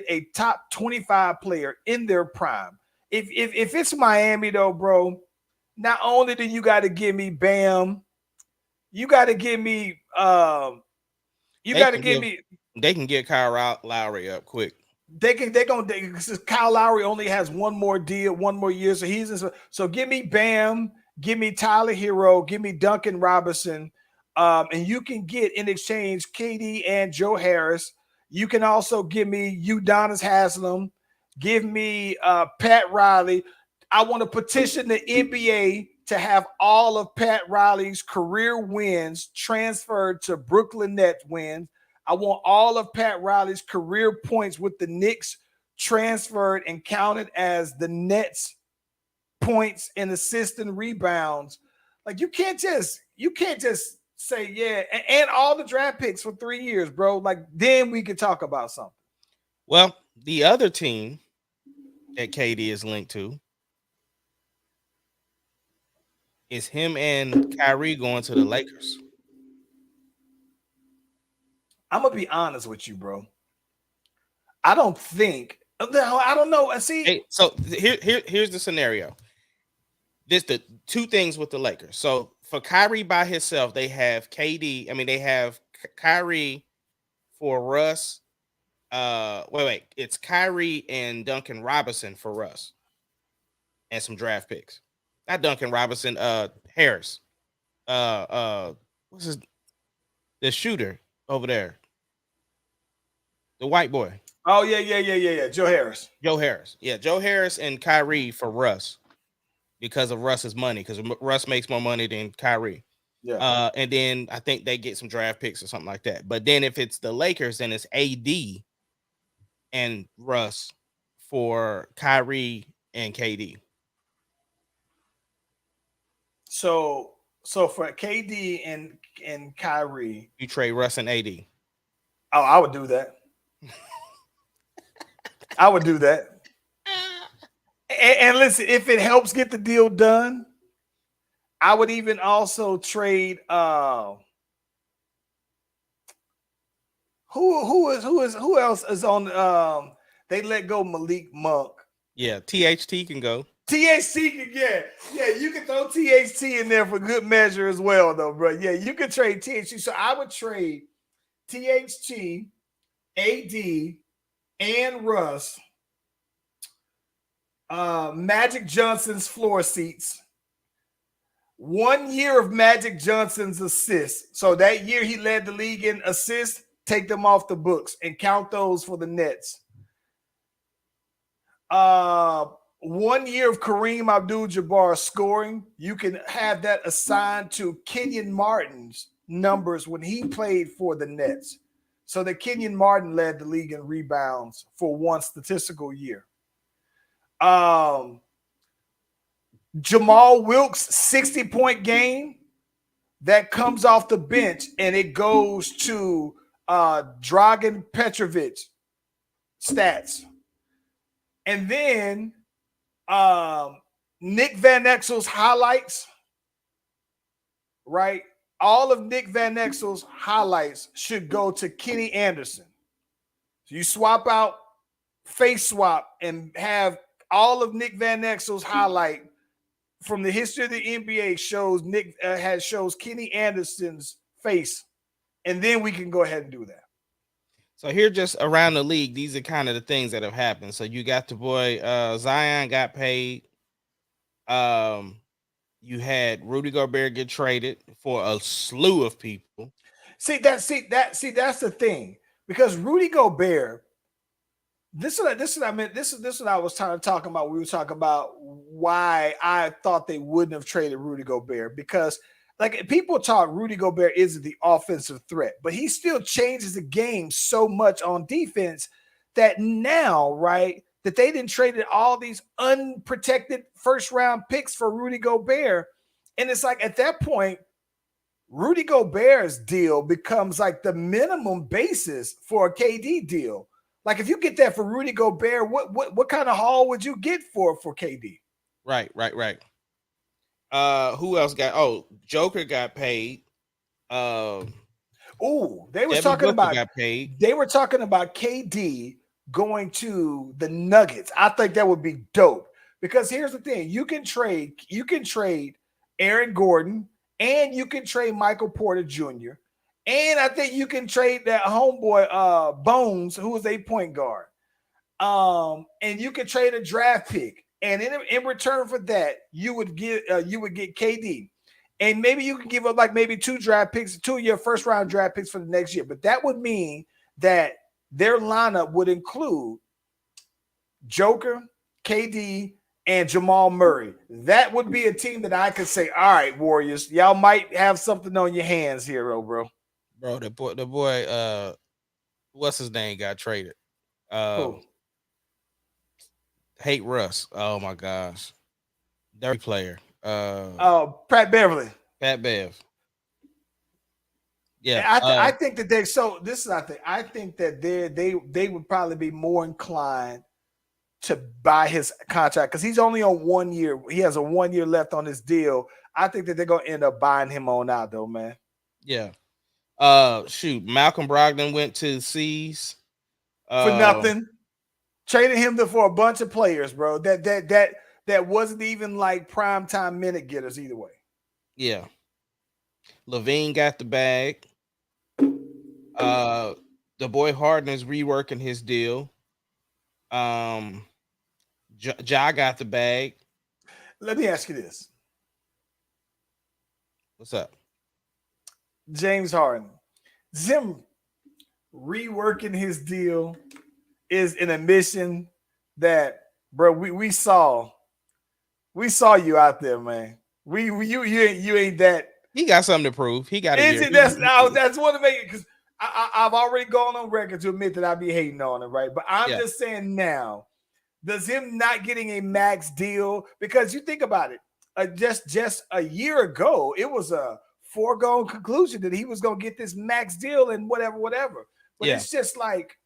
a top 25 player in their prime, if it's Miami though, bro, not only do you got to give me Bam, you got to give me They can get Kyle Lowry up quick. Kyle Lowry only has one more year, so give me Bam, give me Tyler Hero, give me Duncan Robinson, And you can get in exchange KD and Joe Harris. You can also give me Udonis Haslem. Give me Pat Riley. I want to petition the NBA to have all of Pat Riley's career wins transferred to Brooklyn Nets wins. I want all of Pat Riley's career points with the Knicks transferred and counted as the Nets points and assists and rebounds. Like you can't just say yeah, and all the draft picks for 3 years, bro. Like then we could talk about something. Well, the other team that KD is linked to is him and Kyrie going to the Lakers. I'm gonna be honest with you, bro. I don't know. And see, Hey, so here's the scenario. This the two things with the Lakers. So for Kyrie by himself, they have KD. I mean, they have Kyrie for Russ. Wait. It's Kyrie and Duncan Robinson for Russ, and some draft picks. Not Duncan Robinson. Harris. What's the shooter over there? The white boy. Oh yeah. Joe Harris. Yeah, Joe Harris and Kyrie for Russ because of Russ's money, because Russ makes more money than Kyrie. Yeah. And then I think they get some draft picks or something like that. But then if it's the Lakers, then it's AD and Russ for Kyrie and KD. So for KD and Kyrie, You trade Russ and AD. oh, I would do that. I would do that. And listen, if it helps get the deal done, I would even also trade who else is on they let go Malik Monk. Yeah, THT can go. THT can you can throw THT in there for good measure as well, though, bro. Yeah, you could trade THT. So I would trade THT, AD, and Russ, Magic Johnson's floor seats, 1 year of Magic Johnson's assists. So that year he led the league in assists, take them off the books and count those for the Nets. 1 year of Kareem Abdul-Jabbar scoring. You can have that assigned to Kenyon Martin's numbers when he played for the Nets. So that Kenyon Martin led the league in rebounds for one statistical year. Jamal Wilkes' 60-point game that comes off the bench and it goes to Dragan Petrovic stats. And then Nick Van Exel's highlights, right? All of Nick Van Exel's highlights should go to Kenny Anderson. So you swap out, face swap, and have all of Nick Van Exel's highlight from the history of the NBA shows Kenny Anderson's face, and then we can go ahead and do that. So here, just around the league, these are kind of the things that have happened. So you got the boy Zion got paid. You had Rudy Gobert get traded for a slew of people. That's the thing, because Rudy Gobert. This is what I meant. This is what I was talking about. We were talking about why I thought they wouldn't have traded Rudy Gobert, because like people talk Rudy Gobert isn't the offensive threat, but he still changes the game so much on defense that now, right, that they didn't trade all these unprotected first round picks for Rudy Gobert. And it's like at that point, Rudy Gobert's deal becomes like the minimum basis for a KD deal. Like if you get that for Rudy Gobert, what kind of haul would you get for KD? Right. Who else got? Oh, Joker got paid. They were Devin talking Booker about got paid. They were talking about KD going to the Nuggets. I think that would be dope, because here's the thing: you can trade Aaron Gordon, and you can trade Michael Porter Jr., and I think you can trade that homeboy Bones, who is a point guard. And you can trade a draft pick, and in return for that, you would get KD. And maybe you can give up like maybe 2 draft picks, 2 of your first round draft picks for the next year. But that would mean that their lineup would include Joker, KD, and Jamal Murray. That would be a team that I could say, all right, Warriors, y'all might have something on your hands here, bro. Bro, the boy, what's his name got traded? Who? Hate Russ. Oh my gosh. Dirty player. Pat Beverly. Pat Bev. Yeah. I think that this is I think that they would probably be more inclined to buy his contract because he's only on 1 year. He has a 1 year left on his deal. I think that they're gonna end up buying him on out though, man. Yeah. Malcolm Brogdon went to C's for nothing. Traded him for a bunch of players, bro. That wasn't even like primetime minute getters either way. Yeah. Levine got the bag. The boy Harden is reworking his deal. Ja got the bag. Let me ask you this. What's up? James Harden. Zim reworking his deal is an admission that, bro, we saw you out there, man. You ain't that. He got something to prove. He got it. That's one of it because I've already gone on record to admit that I be hating on him, right? But I'm just saying now, does him not getting a max deal? Because you think about it, just a year ago, it was a foregone conclusion that he was going to get this max deal and whatever. But it's just like,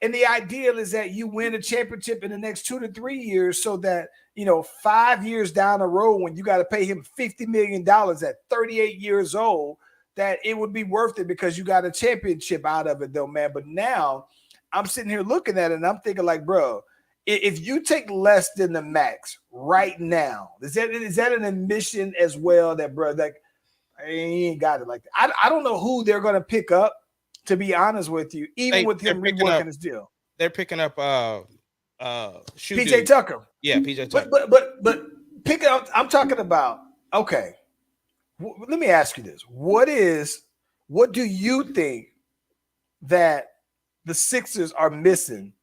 and the ideal is that you win a championship in the next 2 to 3 years so that, 5 years down the road when you got to pay him $50 million at 38 years old, that it would be worth it because you got a championship out of it though, man. But now I'm sitting here looking at it and I'm thinking like, bro, if you take less than the max right now, is that an admission as well that, bro, like, he ain't got it like that. I don't know who they're going to pick up, to be honest with you, with him reworking his deal. They're picking up PJ Tucker. Yeah, PJ Tucker. But pick it up. I'm talking about, okay. Let me ask you this. What do you think that the Sixers are missing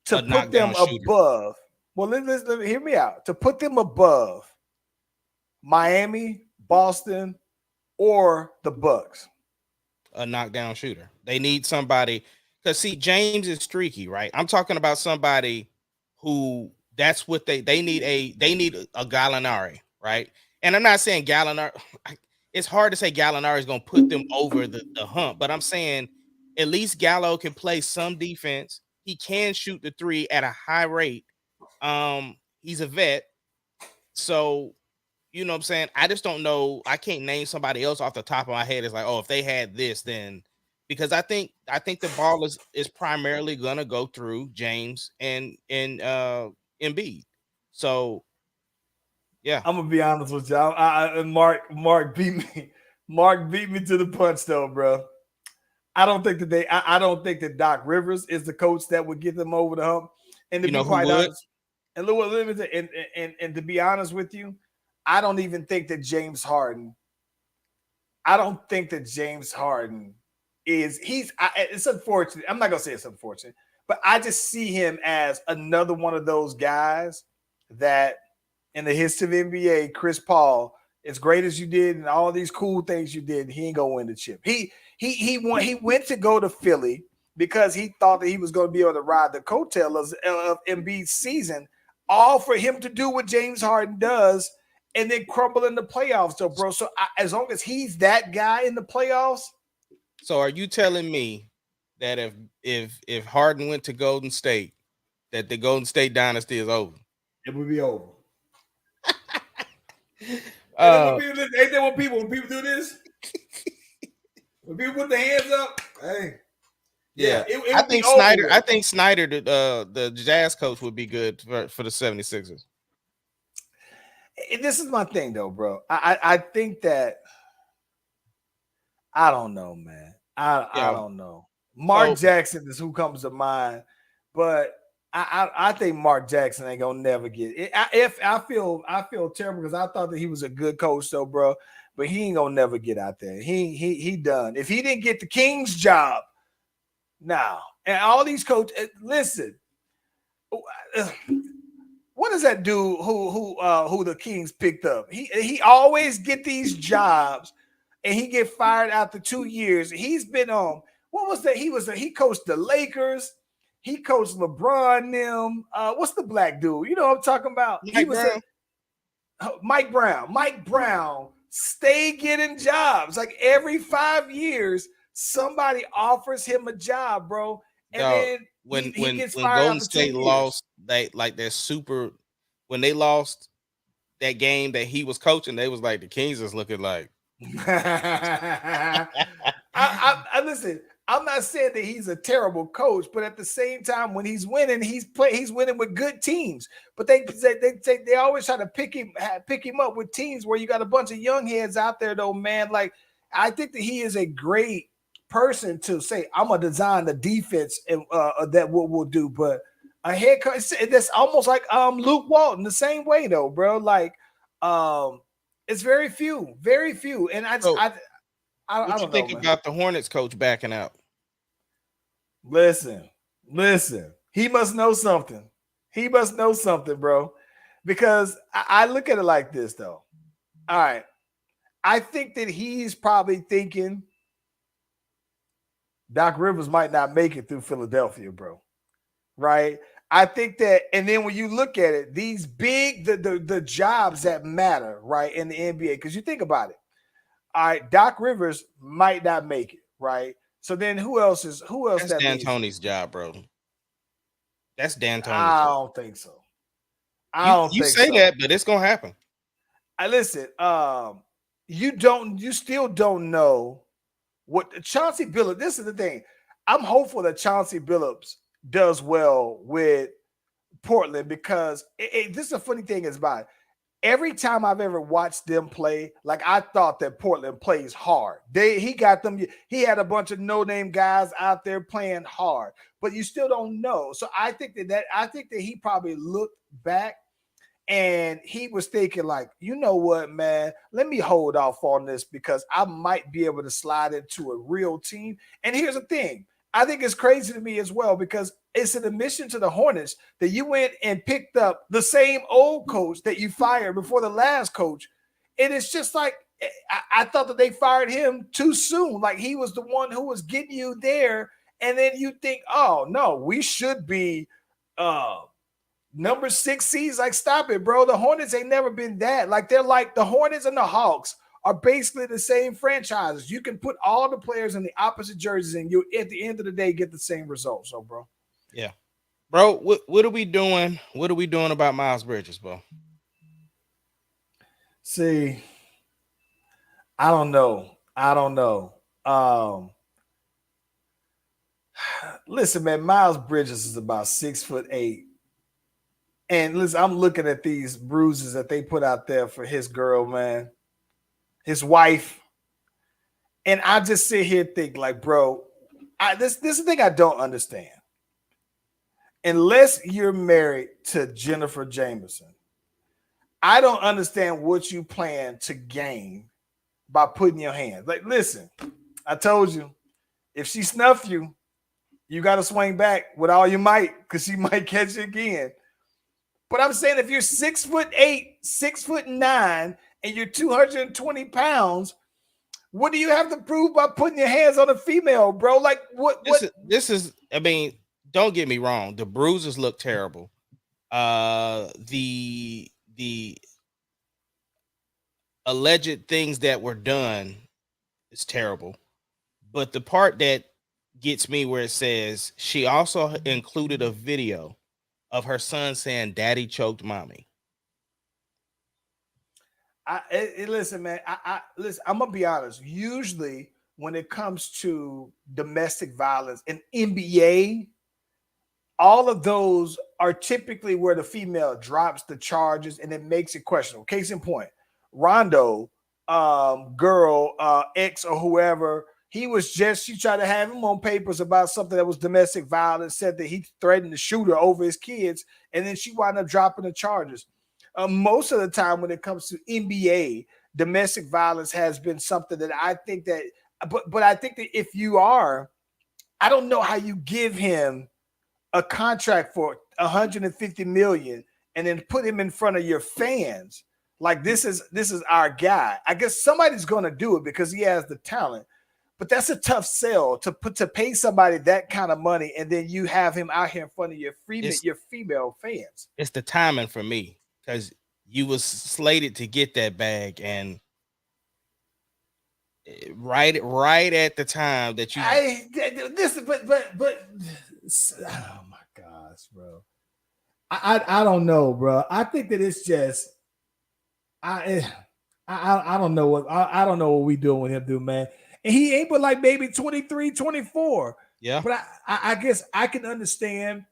to put them above? Well, let hear me out. To put them above Miami, Boston, or the Bucks? A knockdown shooter. They need somebody because see, James is streaky, right? I'm talking about somebody who that's what they need a Gallinari, right? And I'm not saying Gallinari. It's hard to say Gallinari is going to put them over the hump, but I'm saying at least Gallo can play some defense. He can shoot the three at a high rate. He's a vet, so you know what I'm saying. I just don't know. I can't name somebody else off the top of my head. It's like, oh, if they had this, then because I think the ball is primarily gonna go through James and Embiid. So yeah, I'm gonna be honest with you. Mark beat me. Mark beat me to the punch, though, bro. I don't think that I don't think that Doc Rivers is the coach that would get them over the hump. And to be quite honest, and to be honest with you, I don't even think that James Harden. I don't think that James Harden is. It's unfortunate. I'm not gonna say it's unfortunate, but I just see him as another one of those guys that, in the history of NBA, Chris Paul, as great as you did and all these cool things you did, he ain't gonna win the chip. He went to go to Philly because he thought that he was going to be able to ride the coattails of Embiid's season, all for him to do what James Harden does and then crumble in the playoffs, though, bro. So as long as he's that guy in the playoffs. So are you telling me that if Harden went to Golden State, that the Golden State dynasty is over? It would be over. Ain't that when people do this? When people put their hands up, hey. Yeah, I think Snyder. I think Snyder, the Jazz coach, would be good for the 76ers. This is my thing, though, bro. I think that I don't know, man. I don't know. Mark Jackson is who comes to mind, but I think Mark Jackson ain't gonna never get it. I feel terrible because I thought that he was a good coach, though, bro. but he ain't gonna never get out there. He done. If he didn't get the Kings job, now and all these coaches, listen. What does that dude who the Kings picked up? He always get these jobs and he get fired after 2 years. He's been on what was that? He coached the Lakers. He coached LeBron them. What's the black dude? You know what I'm talking about? Mike Brown. Mike Brown stay getting jobs. Like every 5 years, somebody offers him a job, bro. And then when gets fired Golden State lost, when they lost that game that he was coaching, they was like the Kings is looking like. I listen. I'm not saying that he's a terrible coach, but at the same time, when he's winning, he's winning with good teams. But they always try to pick him up with teams where you got a bunch of young heads out there, though, man. Like I think that he is a great person to say, I'm gonna design the defense and that what we'll do. But a head coach, that's almost like Luke Walton, the same way though, bro. Like it's very few. And I don't know, think about the Hornets coach backing out? Listen. He must know something. Bro. Because I look at it like this, though. All right. I think that he's probably thinking Doc Rivers might not make it through Philadelphia, bro. Right? I think that, and then when you look at it, these big, the jobs that matter, right, in the NBA, because you think about it. All right, Doc Rivers might not make it, right? So then who else? That's that D'Antoni's job, bro. That's D'Antoni's I job. don't think so. You say that, but it's gonna happen. Listen, you still don't know what Chauncey Billups. This is the thing. I'm hopeful that Chauncey Billups does well with Portland because this is a funny thing is about it. Every time I've ever watched them play, like I thought that Portland plays hard. He got them. He had a bunch of no-name guys out there playing hard, but you still don't know. So I think that he probably looked back and he was thinking like, you know what, man, let me hold off on this because I might be able to slide into a real team. And here's the thing. I think it's crazy to me as well because it's an admission to the Hornets that you went and picked up the same old coach that you fired before the last coach. And it's just like, I thought that they fired him too soon. Like he was the one who was getting you there. And then you think, oh, no, we should be number 6 seeds. Like, stop it, bro. The Hornets ain't never been that. Like, they're like the Hornets and the Hawks are basically the same franchises. You can put all the players in the opposite jerseys and you at the end of the day get the same results. So, bro. Yeah. Bro, what are we doing? What are we doing about Miles Bridges, bro? See, I don't know. Listen, man, Miles Bridges is about 6'8". And listen, I'm looking at these bruises that they put out there for his girl, man. His wife, and I just sit here and think like, bro, this is the thing I don't understand. Unless you're married to Jennifer Jameson, I don't understand what you plan to gain by putting your hands. Like, listen, I told you, if she snuffed you, you got to swing back with all your might because she might catch you again. But I'm saying if you're 6'8", 6'9", and you're 220 pounds, what do you have to prove by putting your hands on a female, bro? Like what? This is. I mean, don't get me wrong. The bruises look terrible. The alleged things that were done is terrible. But the part that gets me where it says she also included a video of her son saying, "Daddy choked mommy." Listen, man. Listen. I'm gonna be honest. Usually, when it comes to domestic violence in NBA, all of those are typically where the female drops the charges and it makes it questionable. Case in point, Rondo, ex or whoever, she tried to have him on papers about something that was domestic violence, said that he threatened to shoot her over his kids, and then she wound up dropping the charges. Most of the time when it comes to NBA, domestic violence has been something that I think that, but I think that if you are, I don't know how you give him a contract for 150 million and then put him in front of your fans like this is our guy. I guess somebody's going to do it because he has the talent, but that's a tough sell to pay somebody that kind of money and then you have him out here in front of your female fans. It's the timing for me because you was slated to get that bag and right at the time that you oh my gosh, bro. I don't know, bro. I think that it's just I don't know what I don't know what we doing with him, dude, man. And he ain't but like maybe 23, 24. Yeah. But I guess I can understand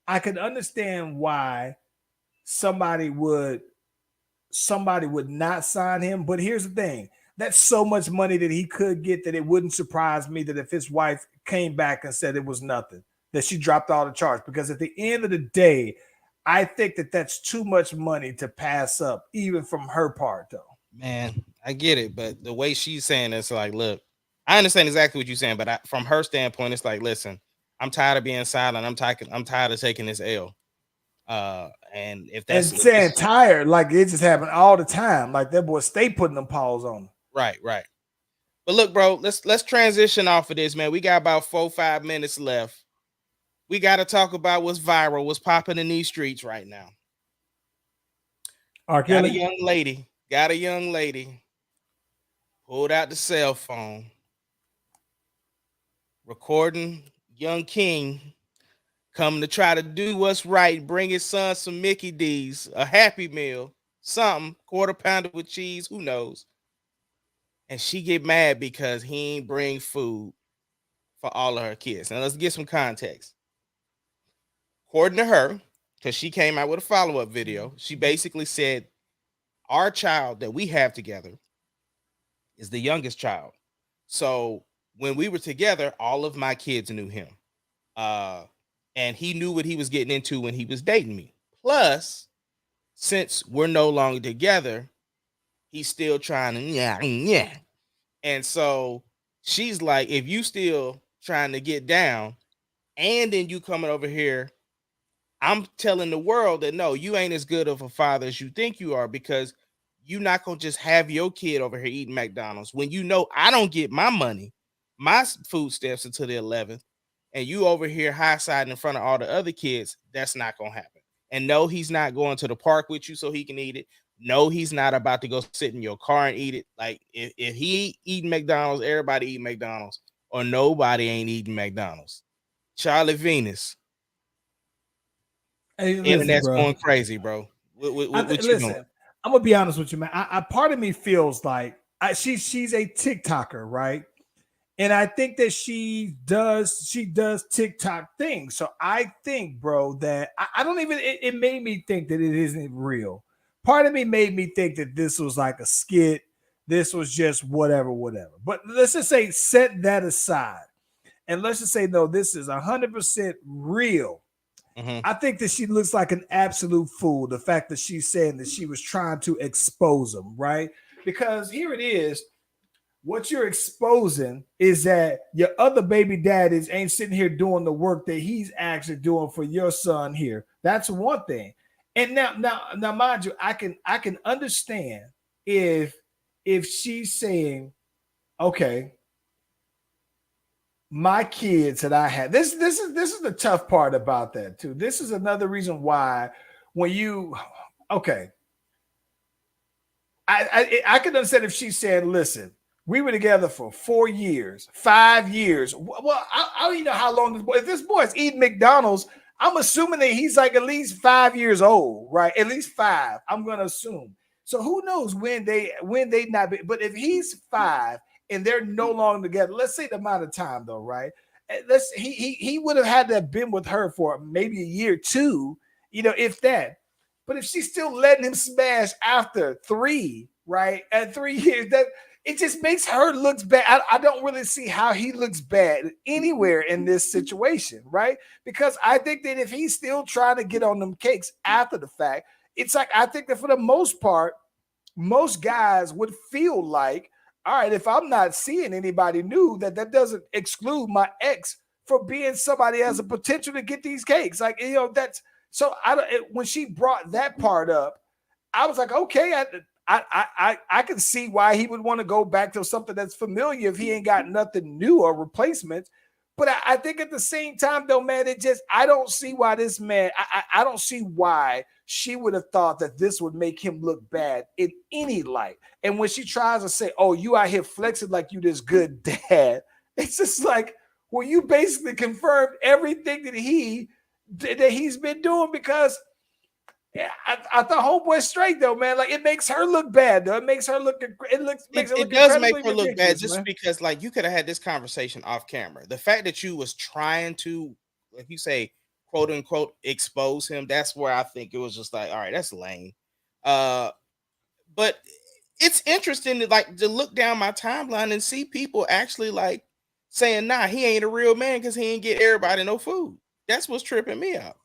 why somebody would not sign him. But here's the thing. That's so much money that he could get that it wouldn't surprise me that if his wife came back and said it was nothing, that she dropped all the charge. Because at the end of the day, I think that that's too much money to pass up, even from her part, though. Man, I get it. But the way she's saying it's like, look, I understand exactly what you're saying. But from her standpoint, it's like, listen, I'm tired of being silent. I'm tired of taking this L. And if that's saying tired, like it just happened all the time. Like that boy stay putting them paws on him. Right. But look, bro, let's transition off of this, man. We got about 4-5 minutes left. We got to talk about what's viral, what's popping in these streets right now. Got a young lady pulled out the cell phone, recording young King coming to try to do what's right, bring his son some Mickey D's, a Happy Meal, something, quarter pounder with cheese, who knows. And she get mad because he ain't bring food for all of her kids. Now let's get some context. According to her, because she came out with a follow-up video, she basically said, our child that we have together is the youngest child. So when we were together, all of my kids knew him. And he knew what he was getting into when he was dating me. Plus, since we're no longer together, he's still trying to yeah. And so she's like, if you still trying to get down and then you coming over here, I'm telling the world that no, you ain't as good of a father as you think you are because you're not going to just have your kid over here eating McDonald's when you know I don't get my money, my food stamps until the 11th, and you over here high-siding in front of all the other kids. That's not going to happen. And no, he's not going to the park with you so he can eat it. No, he's not about to go sit in your car and eat it. Like if he eating McDonald's, everybody eat McDonald's, or nobody ain't eating McDonald's. Charlie Venus. Hey, Internet's going crazy, bro. What you doing? I'm gonna be honest with you, man. I part of me feels like she's a TikToker, right? And I think that she does TikTok things. So I think, bro, that I don't even. It made me think that it isn't real. Part of me made me think that this was like a skit. This was just whatever. But let's just say set that aside, and let's just say no, this is 100% real. Mm-hmm. I think that she looks like an absolute fool. The fact that she's saying that she was trying to expose him, right? Because here it is. What you're exposing is that your other baby daddies ain't sitting here doing the work that he's actually doing for your son here. That's one thing. And now, mind you, I can understand if she's saying, okay, my kids that I had. This is the tough part about that too. This is another reason why when you I can understand if she's saying, listen, we were together for 4 years, 5 years. Well, I don't even know how long this boy. If this boy is eating McDonald's, I'm assuming that he's like at least 5 years old, right? At least 5. I'm gonna assume. So who knows when they not be, but if he's 5 and they're no longer together, let's say the amount of time though, right? He would have had to have been with her for maybe a year, 2, if that. But if she's still letting him smash after 3, right? At 3 years, that it just makes her look bad. I don't really see how he looks bad anywhere in this situation, right? Because I think that if he's still trying to get on them cakes after the fact, it's like I think that for the most part, most guys would feel like, all right, if I'm not seeing anybody new, that doesn't exclude my ex for being somebody that has a potential to get these cakes. Like, that's so when she brought that part up, I was like, okay, I can see why he would want to go back to something that's familiar if he ain't got nothing new or replacements. But I think at the same time, though, man, I don't see why this man, I don't see why she would have thought that this would make him look bad in any light. And when she tries to say, oh, you out here flexing like you this good dad, it's just like, well, you basically confirmed everything that he's been doing, because I thought homeboy straight though, man. Like, it makes her look bad though. It makes her look. It does make her look bad, just man. Because like you could have had this conversation off camera. The fact that you was trying to, like you say, quote unquote, expose him. That's where I think it was just like, all right, that's lame. But it's interesting to look down my timeline and see people actually like saying, nah, he ain't a real man because he ain't get everybody no food. That's what's tripping me out.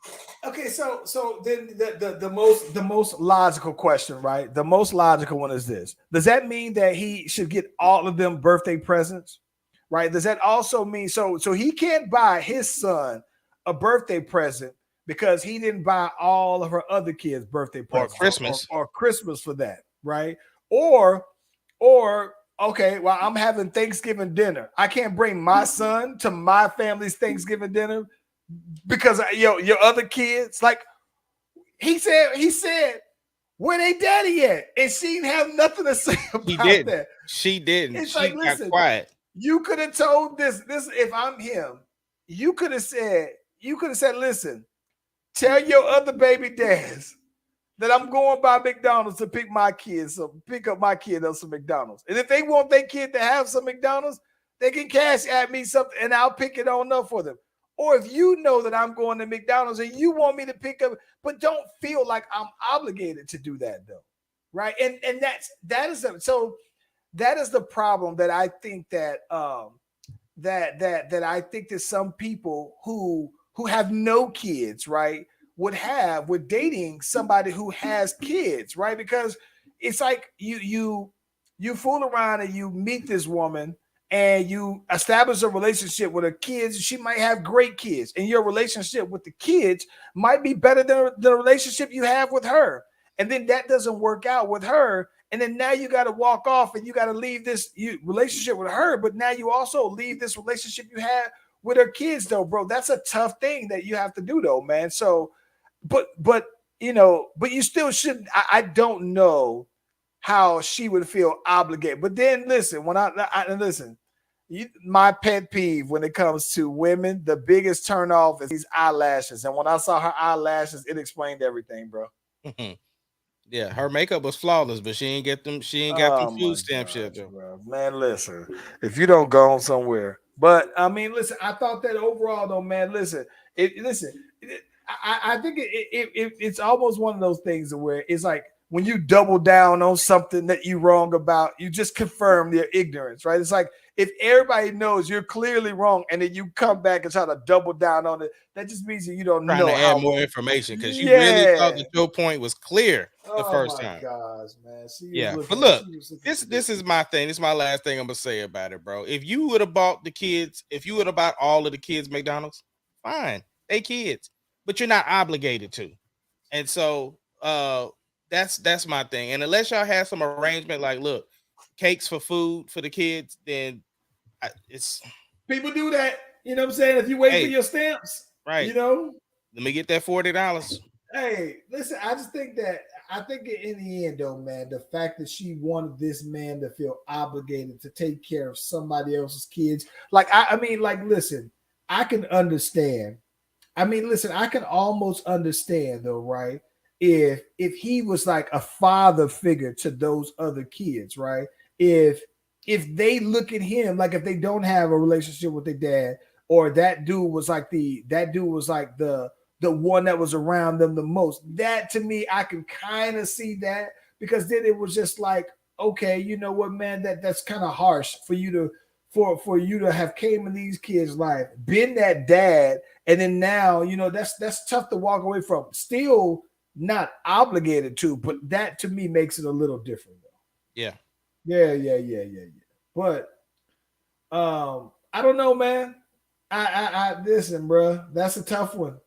Okay, so then the most logical question, right? The most logical one is this: does that mean that he should get all of them birthday presents, right? Does that also mean so he can't buy his son a birthday present because he didn't buy all of her other kids' birthday presents or Christmas for that, right? Or okay, well, I'm having Thanksgiving dinner. I can't bring my son to my family's Thanksgiving dinner because your other kids, like he said, where they daddy at? And she didn't have nothing to say about that. She didn't. It's she like, got listen, quiet. You could have told this if I'm him, you could have said, listen, tell your other baby dads that I'm going by McDonald's to pick up my kid up some McDonald's. And if they want their kid to have some McDonald's, they can cash at me something and I'll pick it on up for them. Or if you know that I'm going to McDonald's and you want me to pick up, but don't feel like I'm obligated to do that though. Right. And that is the problem that I think that that I think that some people who have no kids, right, would dating somebody who has kids, right? Because it's like you fool around and you meet this woman and you establish a relationship with her kids. She might have great kids, and your relationship with the kids might be better than the relationship you have with her. And then that doesn't work out with her. And then now you got to walk off and you got to leave this relationship with her. But now you also leave this relationship you had with her kids, though, bro. That's a tough thing that you have to do, though, man. So, but you still shouldn't. I don't know how she would feel obligated. But then listen, when I listen, my pet peeve when it comes to women, the biggest turnoff is these eyelashes. And when I saw her eyelashes, it explained everything, bro. Yeah, her makeup was flawless, but she ain't get them. She ain't got them food stamp shit, bro. Man, listen, if you don't go on somewhere, but I mean, listen, I thought that overall, though, man, I think it's almost one of those things where it's like when you double down on something that you're wrong about, you just confirm their ignorance, right? It's like if everybody knows you're clearly wrong and then you come back and try to double down on it, that just means that you don't know how to add more information because you really thought that your point was clear the first time. Gosh, man. But look, this is my thing. This is my last thing I'm gonna say about it, bro. If you would have bought all of the kids McDonald's, fine, they kids, but you're not obligated to. And so that's my thing. And unless y'all have some arrangement, like look, cakes for food for the kids, then it's people do that. You know what I'm saying? If you wait for your stamps, right? You know, let me get that $40. Hey, listen, I think in the end, though, man, the fact that she wanted this man to feel obligated to take care of somebody else's kids, like I mean, like, listen, I can understand. I mean, listen, I can almost understand though, right? If he was like a father figure to those other kids, right? If they look at him like if they don't have a relationship with their dad, or that dude was like the one that was around them the most, that to me, I can kind of see that, because then it was just like, okay, you know what, man, that's kind of harsh for you to have came in these kids' life, been that dad, and then now, you know, that's tough to walk away from. Still not obligated to, but that to me makes it a little different though. Yeah. Yeah. But I don't know, man. I listen, bro. That's a tough one.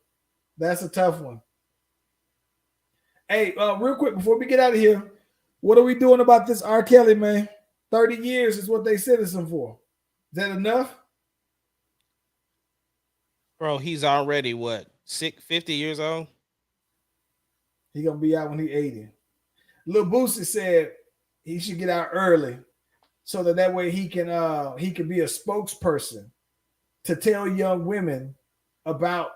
That's a tough one. Hey, real quick before we get out of here, what are we doing about this R. Kelly, man? 30 years is what they sentenced him for. Is that enough? Bro, he's already what, 50 years old? He gonna be out when he 80. Lil Boosie said he should get out early so that way he can be a spokesperson to tell young women about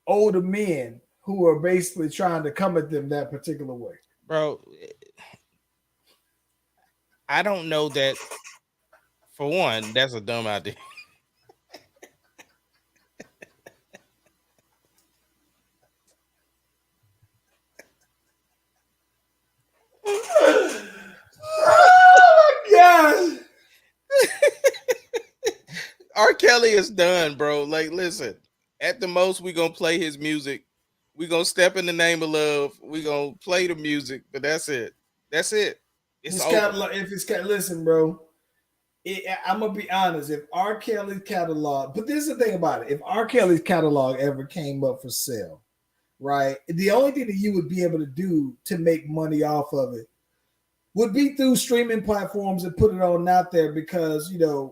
older men who are basically trying to come at them that particular way. Bro, I don't know that. For one, that's a dumb idea. Oh my God. R. Kelly is done, bro. Like, listen, at the most, we're gonna play his music. We're gonna step in the name of love. We're gonna play the music, but that's it. That's it. It's over. If it's listen, bro. I'm gonna be honest. If R. Kelly's catalog, but this is the thing about it. If R. Kelly's catalog ever came up for sale, right? The only thing that you would be able to do to make money off of it would be through streaming platforms and put it on out there because it ain't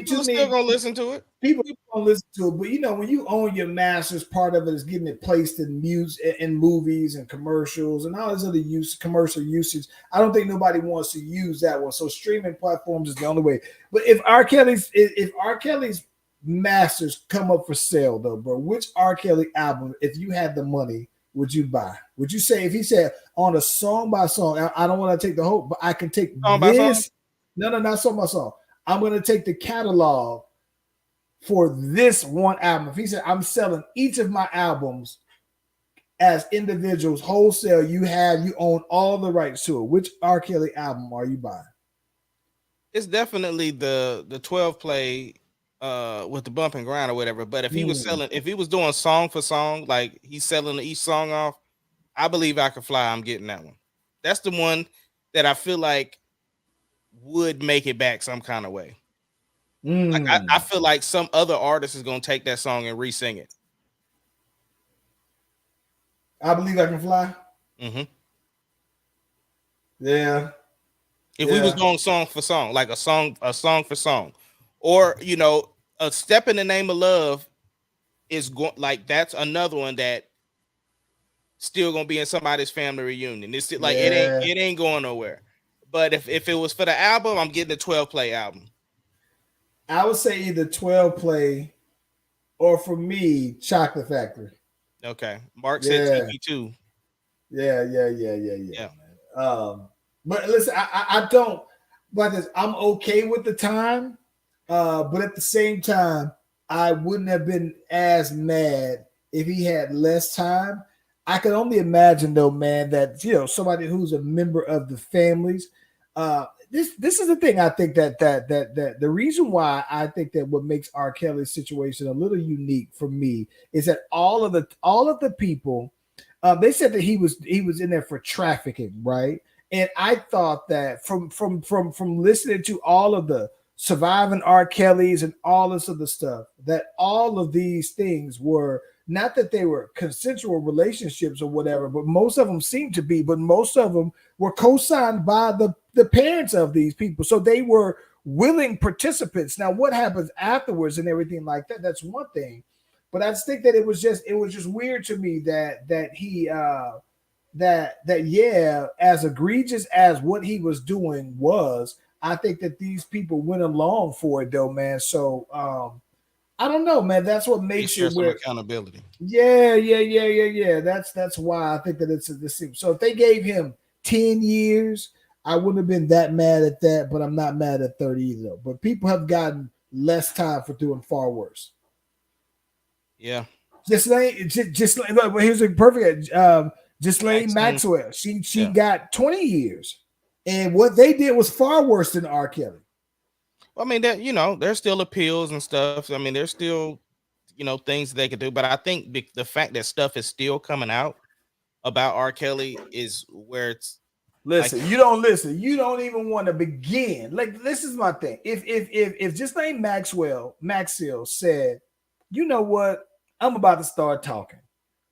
People too still many gonna listen to it. people don't listen to it. But when you own your masters, part of it is getting it placed in music, in movies and commercials and all this other commercial usage. I don't think nobody wants to use that one. So streaming platforms is the only way. But if R. Kelly's masters come up for sale, though, bro, which R. Kelly album, if you had the money, would you buy? Would you say if he said on a song by song? I don't want to take the whole, but I can take Song by this. song? No, not song by song. I'm going to take the catalog for this one album. If he said, I'm selling each of my albums as individuals, wholesale, you own all the rights to it. Which R. Kelly album are you buying? It's definitely the 12 play with the bump and grind or whatever. But if he was doing song for song, like he's selling each song off, I Believe I Can Fly, I'm getting that one. That's the one that I feel like would make it back some kind of way. Like I feel like some other artist is gonna take that song and re-sing it. I Believe I Can Fly. Mm-hmm. Yeah. If we was doing song for song, like a song for song, or a Step in the Name of Love is going, like that's another one that still gonna be in somebody's family reunion. It's still, like it ain't going nowhere. But if it was for the album, I'm getting the 12 play album. I would say either 12 play or for me, Chocolate Factory. Okay. Mark said TV2. Yeah. But listen, I don't, but I'm okay with the time. But at the same time, I wouldn't have been as mad if he had less time. I can only imagine though, man, that somebody who's a member of the families. This is the thing. I think that the reason why I think that what makes R. Kelly's situation a little unique for me is that all of the people, they said that he was in there for trafficking, right? And I thought that from listening to all of the surviving R. Kellys and all this other stuff, that all of these things were not that they were consensual relationships or whatever, but most of them seemed to be, but most of them were co-signed by the parents of these people. So they were willing participants. Now, what happens afterwards and everything like that, that's one thing. But I just think that it was just weird to me that he as egregious as what he was doing was, I think that these people went along for it though, man. So I don't know, man. That's what makes it some accountability. Yeah. That's why I think that it's this. So if they gave him 10 years, I wouldn't have been that mad at that, but I'm not mad at 30 either. But people have gotten less time for doing far worse. Yeah. Just like here's a perfect Ghislaine Maxwell. She got 20 years. And what they did was far worse than R. Kelly. Well, I mean, that there's still appeals and stuff. I mean, there's still things they could do. But I think the fact that stuff is still coming out about R. Kelly is where it's Listen, you don't listen. You don't even want to begin. Like, this is my thing. If just name Maxwell said, you know what? I'm about to start talking.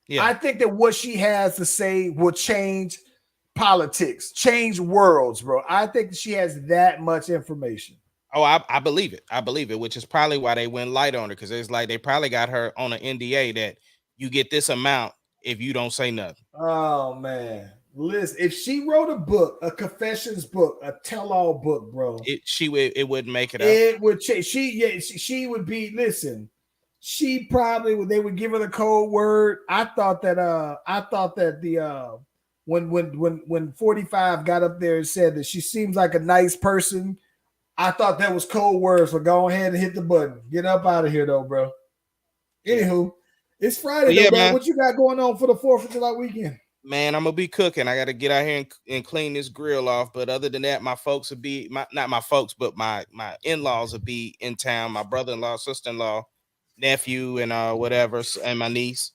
yeah. I think that what she has to say will change politics, change worlds, bro. I think she has that much information. Oh, I believe it. I believe it, which is probably why they went light on her, because it's like they probably got her on an NDA that you get this amount if you don't say nothing. Oh man, listen, if she wrote a book, a confessions book, a tell-all book, bro, It wouldn't make it out. It would change. She would be. Listen, she probably would. They would give her the code word. I thought that the when 45 got up there and said that she seems like a nice person, I thought that was code words for go ahead and hit the button. Get up out of here, though, bro. Anywho, it's Friday, though, bro. Man. What you got going on for the 4th of July weekend? Man, I'm gonna be cooking. I got to get out here and clean this grill off. But other than that, my folks will be not my folks, but my in-laws will be in town. My brother-in-law, sister-in-law, nephew, and whatever, and my niece.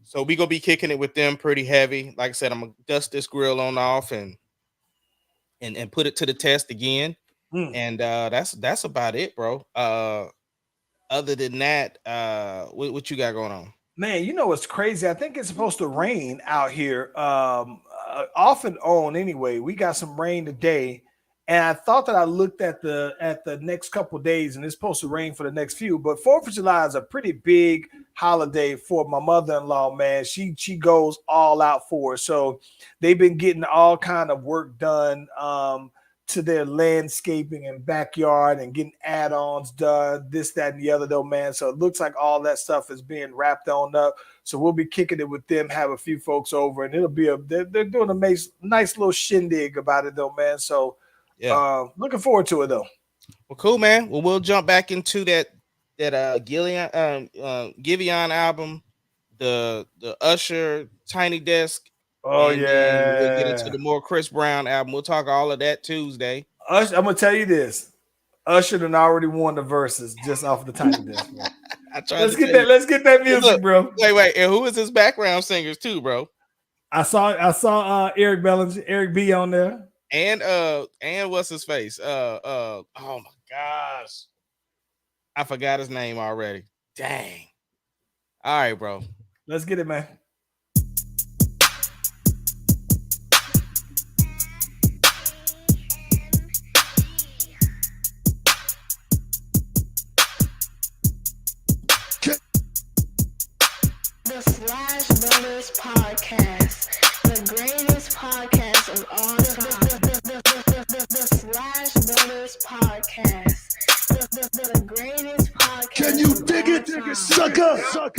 So we gonna be kicking it with them pretty heavy. Like I said, I'm gonna dust this grill on off and put it to the test again. And that's about it, bro. Other than that, what you got going on? Man, you know what's crazy? I think it's supposed to rain out here. Off and on anyway. We got some rain today. And I thought that I looked at the next couple of days, and it's supposed to rain for the next few. But 4th of July is a pretty big holiday for my mother-in-law, man. She goes all out for it. So they've been getting all kind of work done to their landscaping and backyard and getting add-ons done, this, that, and the other, though, man. So it looks like all that stuff is being wrapped on up. So we'll be kicking it with them, have a few folks over, and it'll be they're doing a nice little shindig about it, though, man. So yeah, looking forward to it, though. Well, cool, man. Well, we'll jump back into that Giveon album, the Usher Tiny Desk. Oh, and yeah. We'll get into the more Chris Brown album. We'll talk all of that Tuesday. Usher, I'm gonna tell you this: Usher done already won the verses just off the Tiny Desk. Let's get that music, look, bro. Wait, and who is his background singers too, bro? I saw Eric Bellinger, Eric B on there, and what's his face? Oh my gosh, I forgot his name already. Dang. All right, bro. Let's get it, man. The Slash Brothers Podcast, the greatest podcast of all time. The Slash Brothers Podcast, the greatest podcast. Can you dig it, sucker?